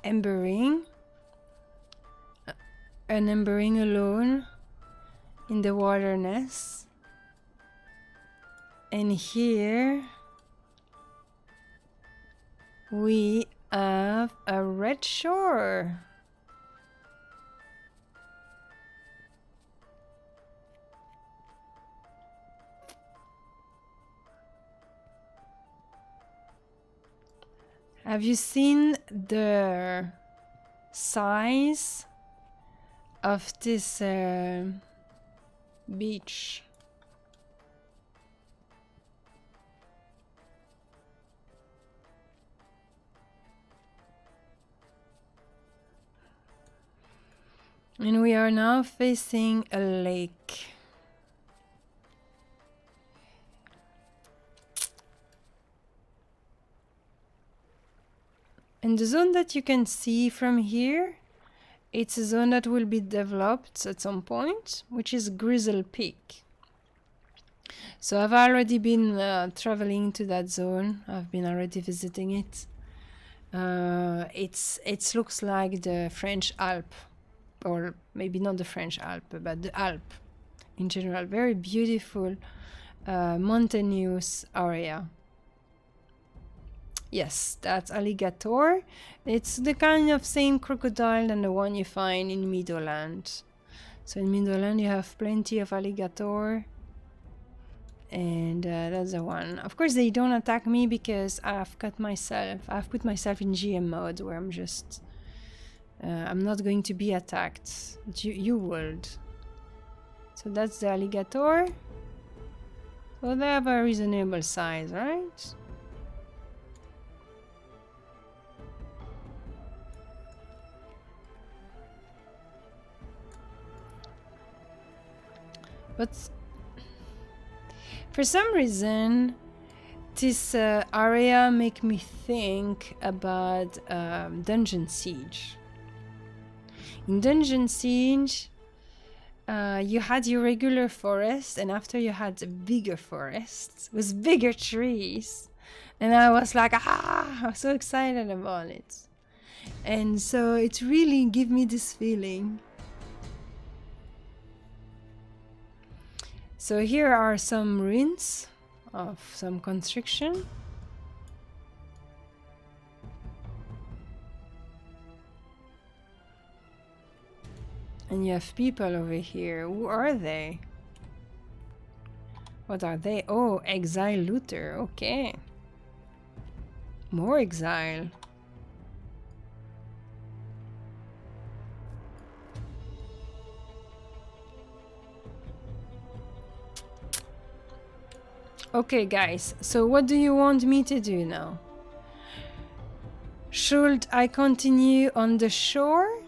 ember ring, an ember ring alone in the wilderness, and here we have a red shore. Have you seen the size of this beach? And we are now facing a lake. And the zone that you can see from here, it's a zone that will be developed at some point, which is Grizzle Peak. So I've already been traveling to that zone. I've been already visiting it. It looks like the French Alp, or maybe not the French Alp, but the Alp in general. Very beautiful, mountainous area. Yes, that's alligator. It's the kind of same crocodile than the one you find in Meadowland. So in Meadowland you have plenty of alligator. And that's the one. Of course they don't attack me because I've put myself in GM mode where I'm just... I'm not going to be attacked. You would. So that's the alligator. So they have a reasonable size, right? But for some reason, this area make me think about Dungeon Siege. In Dungeon Siege, you had your regular forest, and after you had a bigger forest with bigger trees. And I was like, I'm so excited about it. And so it really gave me this feeling. So here are some ruins of some construction. And you have people over here. Who are they? What are they? Oh, exile looter. Okay. More exile. Okay, guys. So what do you want me to do now? Should I continue on the shore?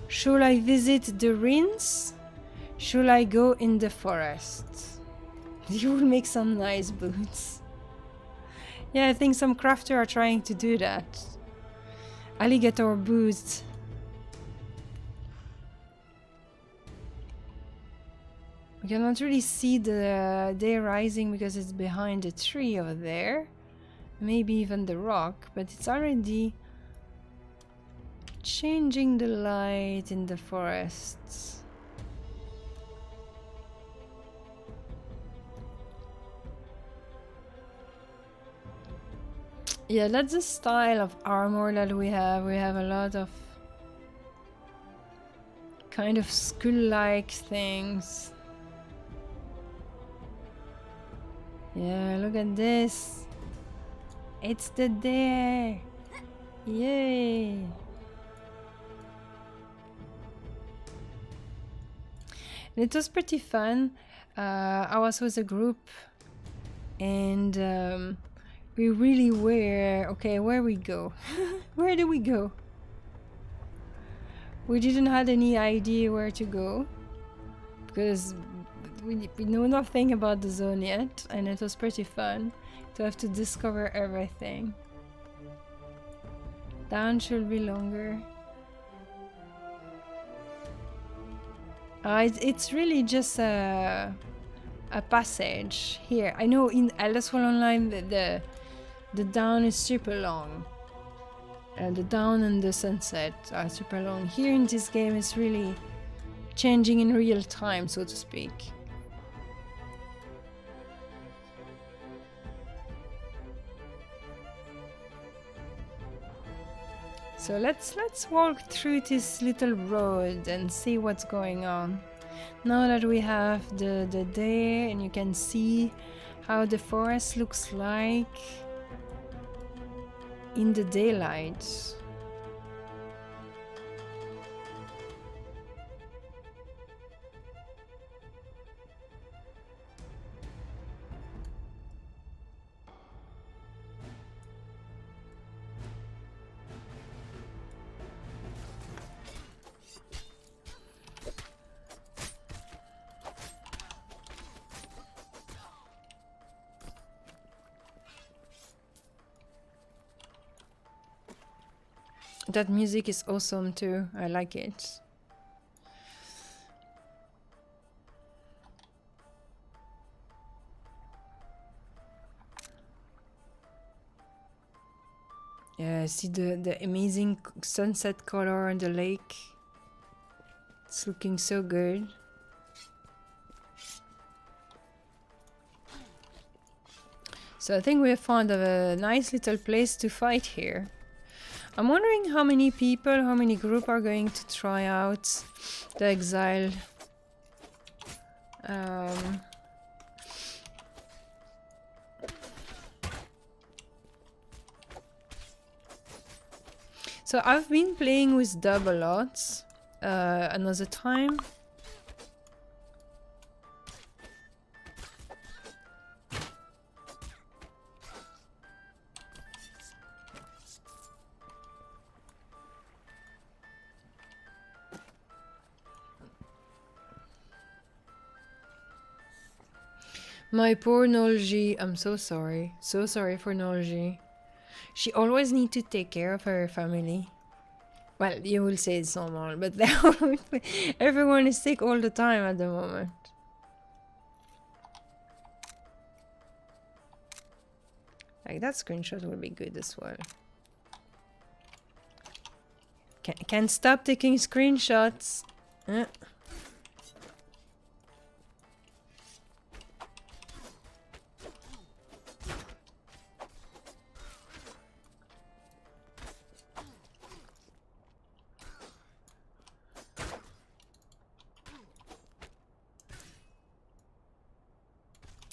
Should I visit the ruins? Should I go in the forest? You will make some nice boots. Yeah, I think some crafters are trying to do that. Alligator boots. We cannot really see the day rising because it's behind a tree over there. Maybe even the rock, but it's already changing the light in the forests. Yeah, that's the style of armor that we have. We have a lot of kind of skull-like things. Yeah, look at this. It's the day. Yay. It was pretty fun. I was with a group and we really were... Okay, where we go? Where do we go? We didn't have any idea where to go because we know nothing about the zone yet, and it was pretty fun to have to discover everything. Down should be longer. It's really just a passage here. I know in Elder Scrolls Online the down is super long. The dawn and the sunset are super long. Here in this game it's really changing in real time, so to speak. So let's walk through this little road and see what's going on. Now that we have the day and you can see how the forest looks like in the daylight. That music is awesome too. I like it. Yeah, see the amazing sunset color on the lake. It's looking so good. So I think we have found a nice little place to fight here. I'm wondering how many people, how many group are going to try out the Exile. So I've been playing with dub a lot another time. My poor Nolji, I'm so sorry. So sorry for Nolji. She always needs to take care of her family. Well, you will say it's normal, but everyone is sick all the time at the moment. Like, that screenshot will be good as well. Can't stop taking screenshots.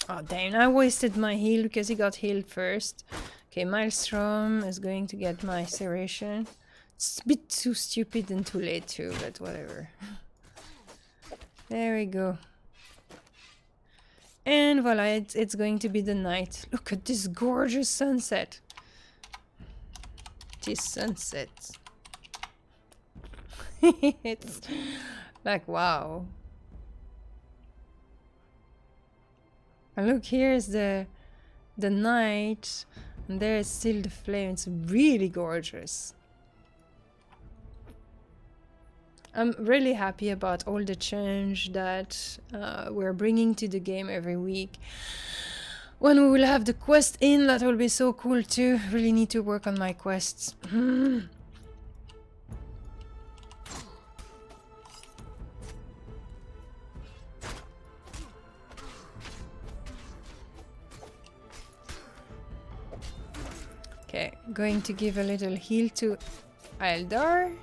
Oh damn, I wasted my heal because he got healed first. Okay, Maelstrom is going to get my serration. It's a bit too stupid and too late too, but whatever. There we go. And voila, it's going to be the night. Look at this gorgeous sunset. This sunset. It's like, wow. And look, here's the night, and there is still the flame. It's really gorgeous. I'm really happy about all the change that we're bringing to the game every week. When we will have the quest in, that will be so cool too. Really need to work on my quests. Okay, going to give a little heal to Ildar.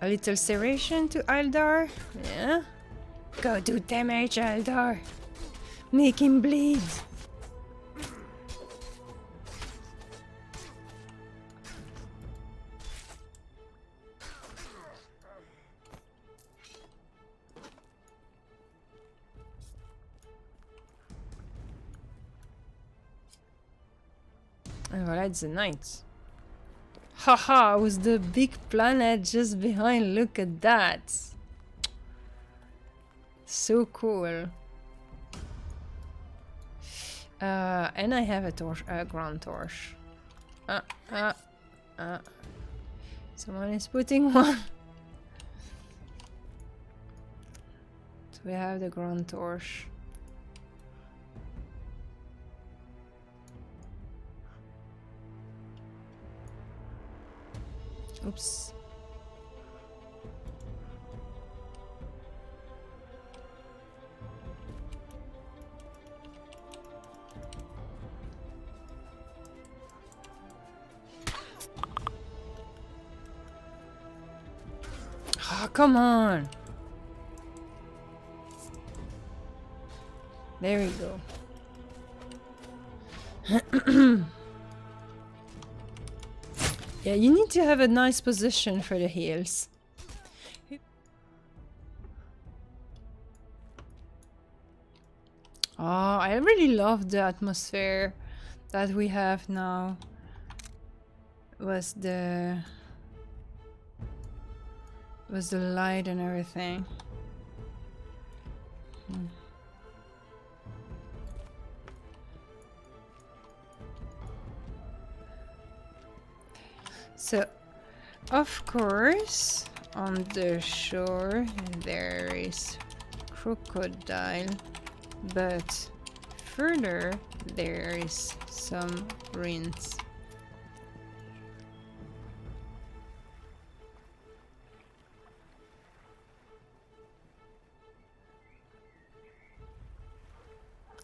A little serration to Ildar. Yeah. Go do damage, Ildar. Make him bleed. And voila, it's the night. Haha, with the big planet just behind. Look at that. So cool. And I have a torch, ground torch. Someone is putting one. So we have the ground torch. Oops. Oh, come on. There we go. Yeah, you need to have a nice position for the heals. Oh, I really love the atmosphere that we have now. Was the light and everything. So, of course, on the shore there is crocodile, but further there is some ruins.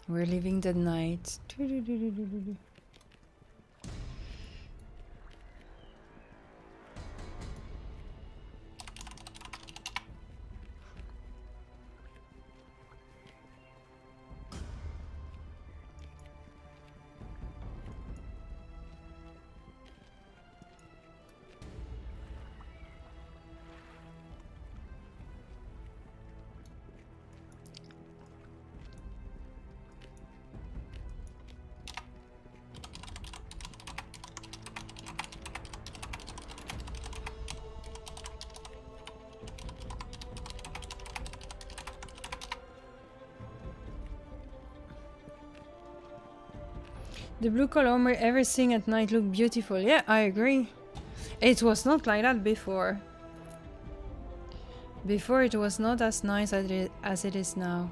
We're living the night. The blue color where everything at night looked beautiful. Yeah, I agree. It was not like that before. Before it was not as nice as it is now.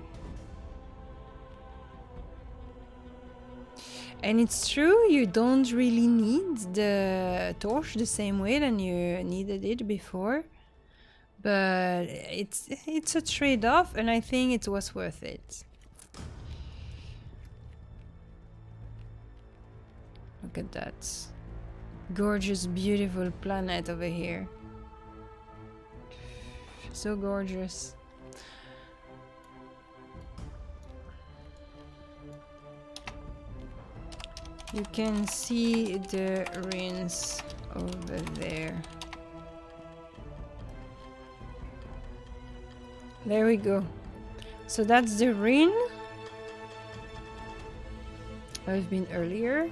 And it's true, you don't really need the torch the same way than you needed it before. But it's a trade-off, and I think it was worth it. Look at that. Gorgeous, beautiful planet over here. So gorgeous. You can see the ruins over there. There we go. So that's the ruin I've been earlier.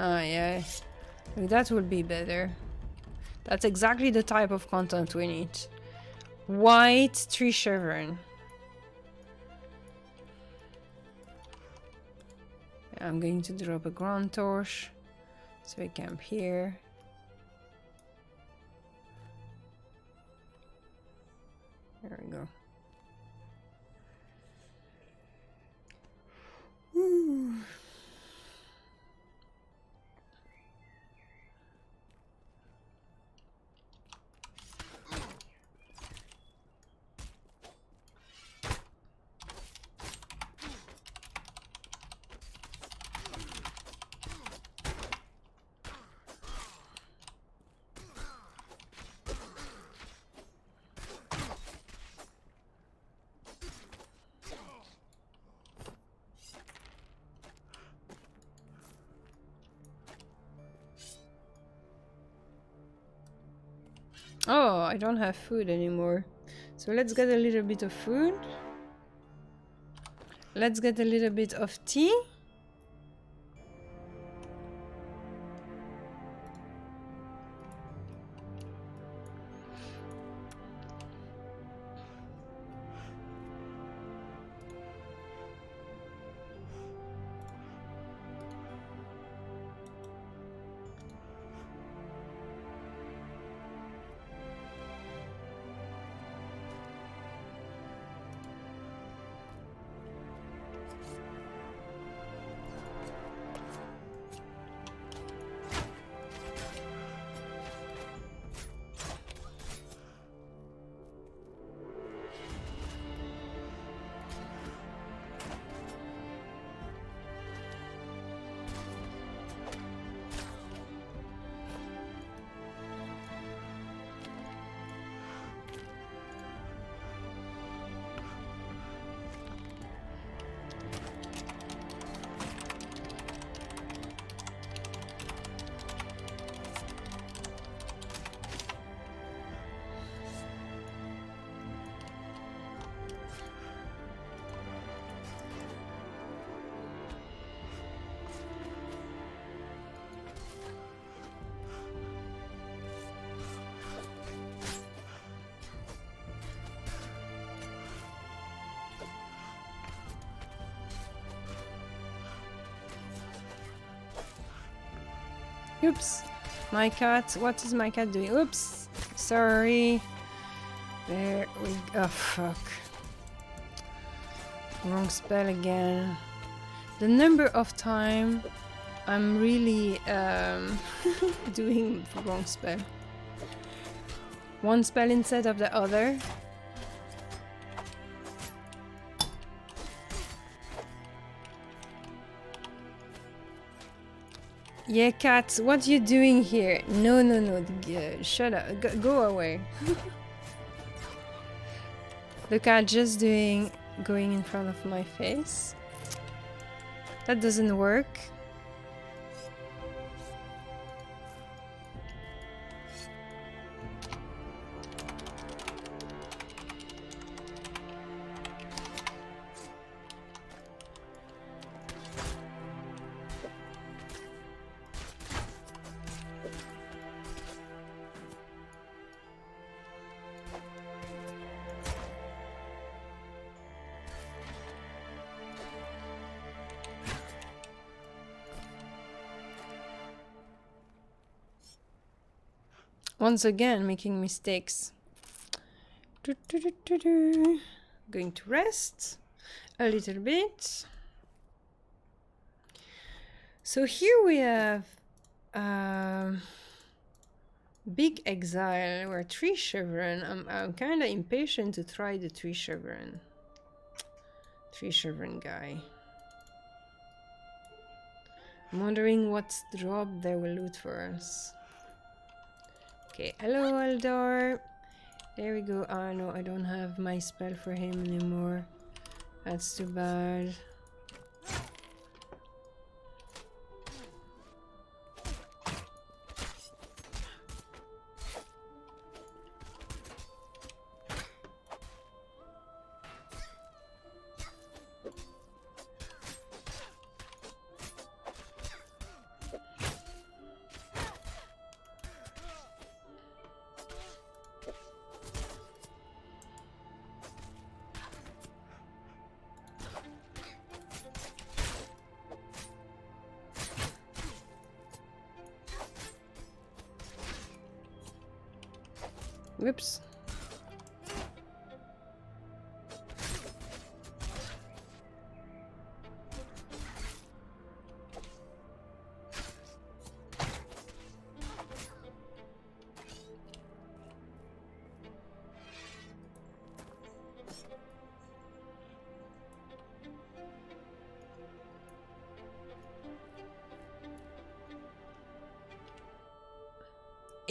Ah, yeah. That would be better. That's exactly the type of content we need. White tree chevron. I'm going to drop a ground torch. So we camp here. There we go. Ooh. Oh, I don't have food anymore. So let's get a little bit of food. Let's get a little bit of tea. Oops. My cat. What is my cat doing? Oops. Sorry. There we go. Oh, fuck. Wrong spell again. The number of time I'm really doing the wrong spell. One spell instead of the other. Yeah, cat, what you doing here? No, no, no, shut up, go away. The cat just going in front of my face. That doesn't work. Once again, making mistakes. Going to rest a little bit. So here we have Big Exile or Tree Chevron. I'm kind of impatient to try the Tree Chevron. Tree Chevron guy. I'm wondering what drop they will loot for us. Okay, hello Eldar. There we go. Oh no, I don't have my spell for him anymore. That's too bad. Whoops.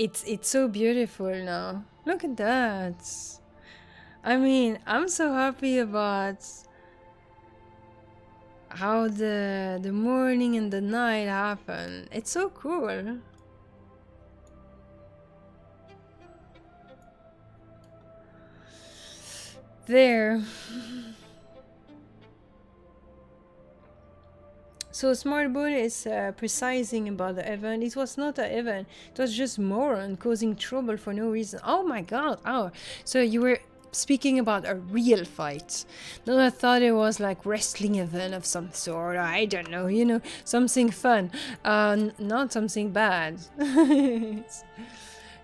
It's so beautiful now. Look at that. I mean, I'm so happy about how the morning and the night happen. It's so cool. There. So Smartbone is precising about the event. It was not an event. It was just moron causing trouble for no reason. Oh my god. Oh, so you were speaking about a real fight. No, I thought it was like wrestling event of some sort. I don't know, you know, something fun. Not something bad.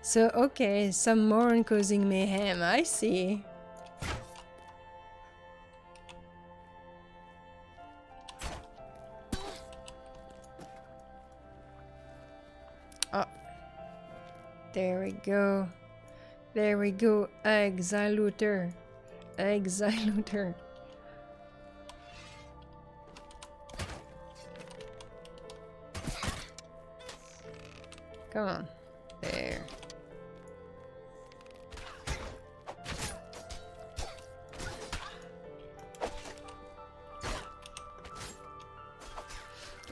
So, okay, some moron causing mayhem. I see. Oh, there we go. There we go. Exile looter. Exile looter. Come on. There.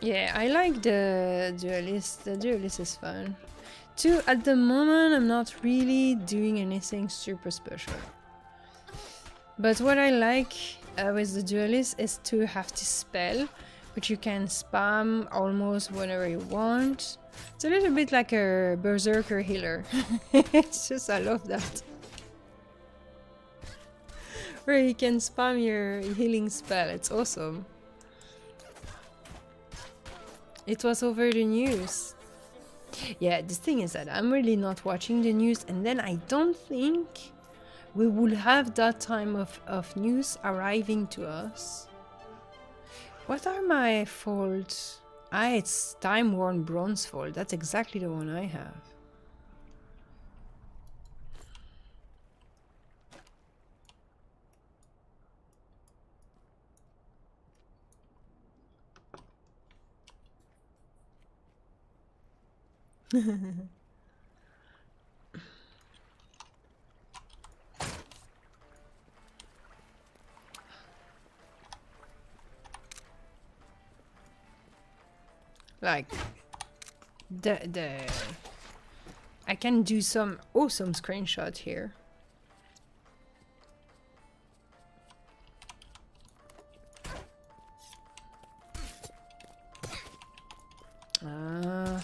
Yeah, I like the duelist. The duelist is fun. Too, at the moment, I'm not really doing anything super special. But what I like with the duelist is to have this spell, which you can spam almost whenever you want. It's a little bit like a berserker healer. It's just, I love that. Where you can spam your healing spell. It's awesome. It was over the news. Yeah, the thing is that I'm really not watching the news, and then I don't think we will have that time of news arriving to us. What are my folds? Ah, it's time-worn bronze fold. That's exactly the one I have. Like the I can do some awesome screenshot here. Ah.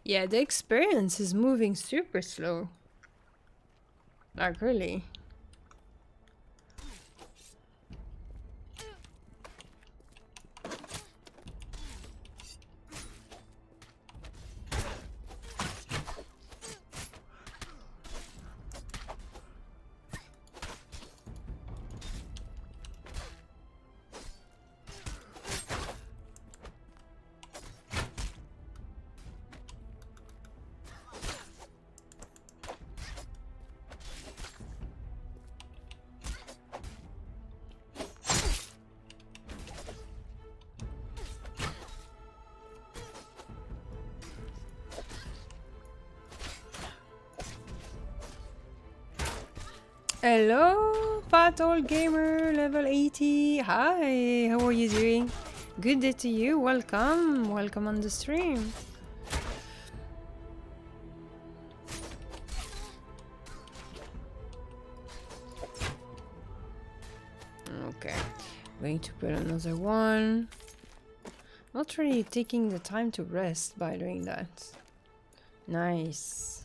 Yeah, the experience is moving super slow. Like, really. Hello, Fat Old Gamer, level 80. Hi, how are you doing? Good day to you. Welcome. Welcome on the stream. Okay, going to put another one. Not really taking the time to rest by doing that. Nice.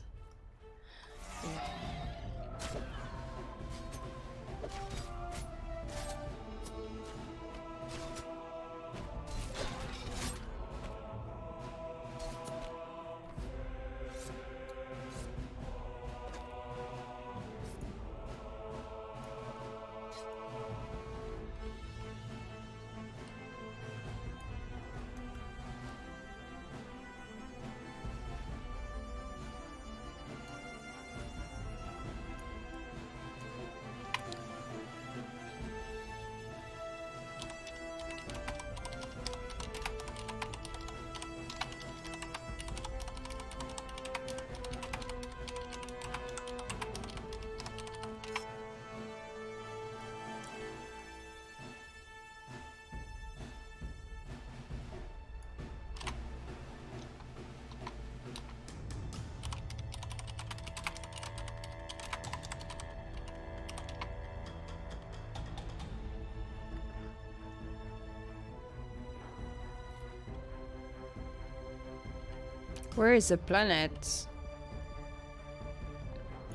Where is the planet?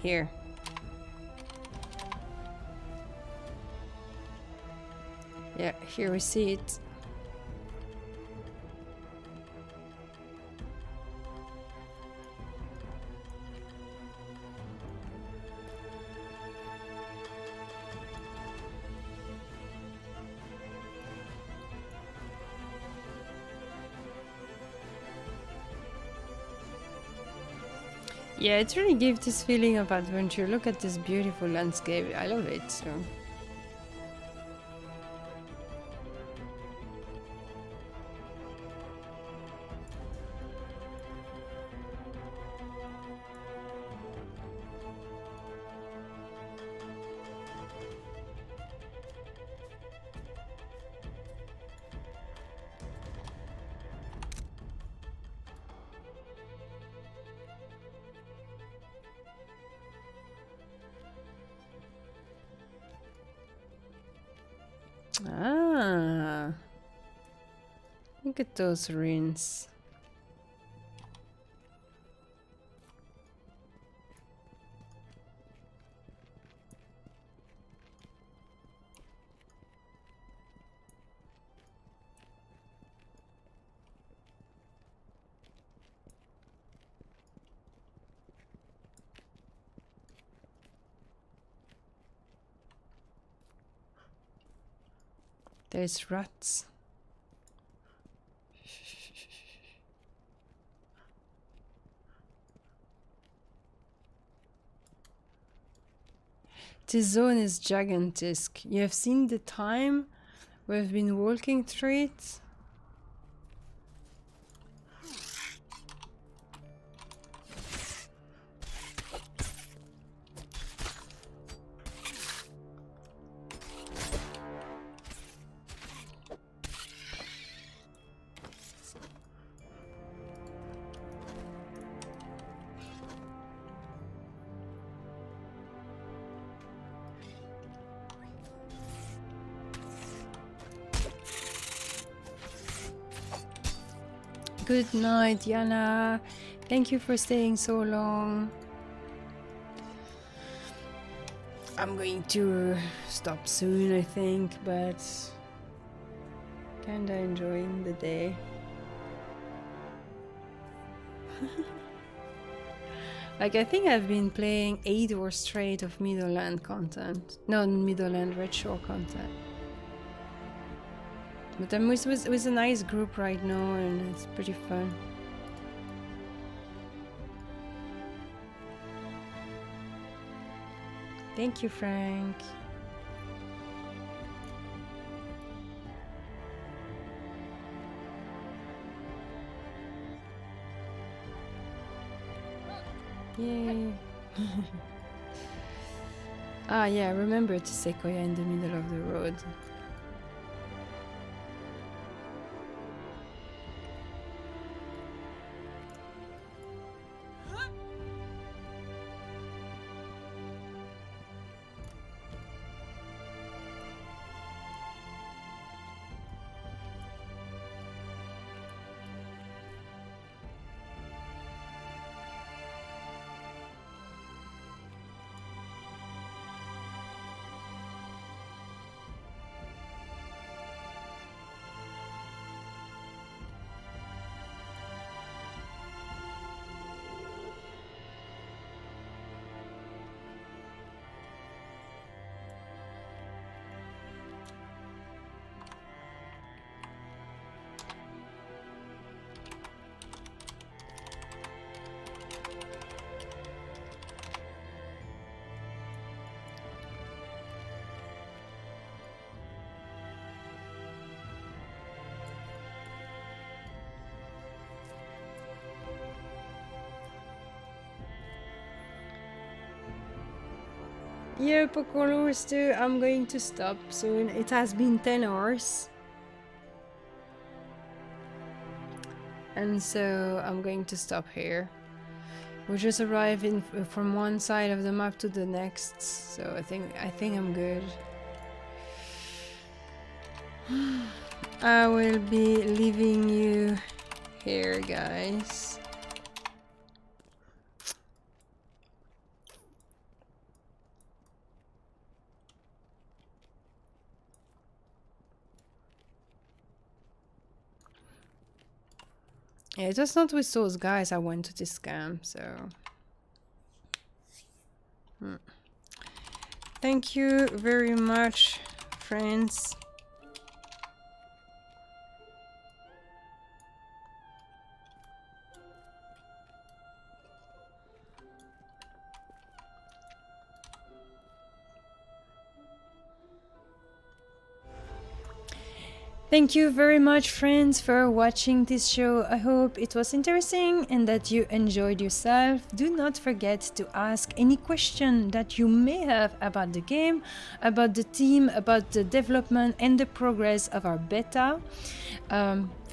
Here. Yeah, here we see it. Yeah, it really gives this feeling of adventure. Look at this beautiful landscape. I love it. So. Ah, look at those ruins. There's rats. This zone is gigantic. You have seen the time we've been walking through it? Good night, Yana. Thank you for staying so long. I'm going to stop soon, I think, but kinda enjoying the day. Like, I think I've been playing 8 hours straight of Middleland content. No, Middleland Red Shore content. But I'm with a nice group right now, and it's pretty fun. Thank you, Frank. Yay. Ah, yeah, remember to sequoia in the middle of the road. Yeah, Pocolors too. I'm going to stop soon. It has been 10 hours. And so I'm going to stop here. We just arrived in from one side of the map to the next, so I think I'm good. I will be leaving you here, guys. Yeah, it was not with those guys I went to this camp, so... Thank you very much, friends. Thank you very much, friends, for watching this show. I hope it was interesting and that you enjoyed yourself. Do not forget to ask any question that you may have about the game, about the team, about the development and the progress of our beta.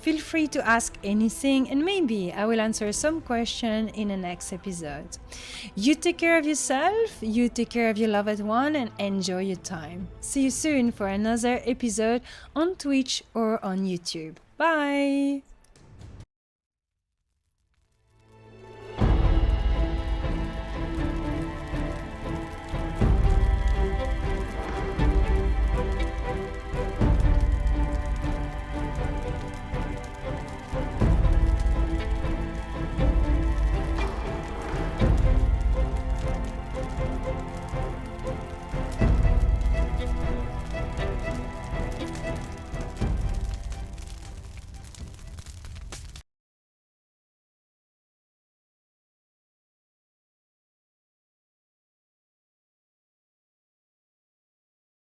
Feel free to ask anything and maybe I will answer some question in the next episode. You take care of yourself, you take care of your loved one and enjoy your time. See you soon for another episode on Twitch or on YouTube. Bye!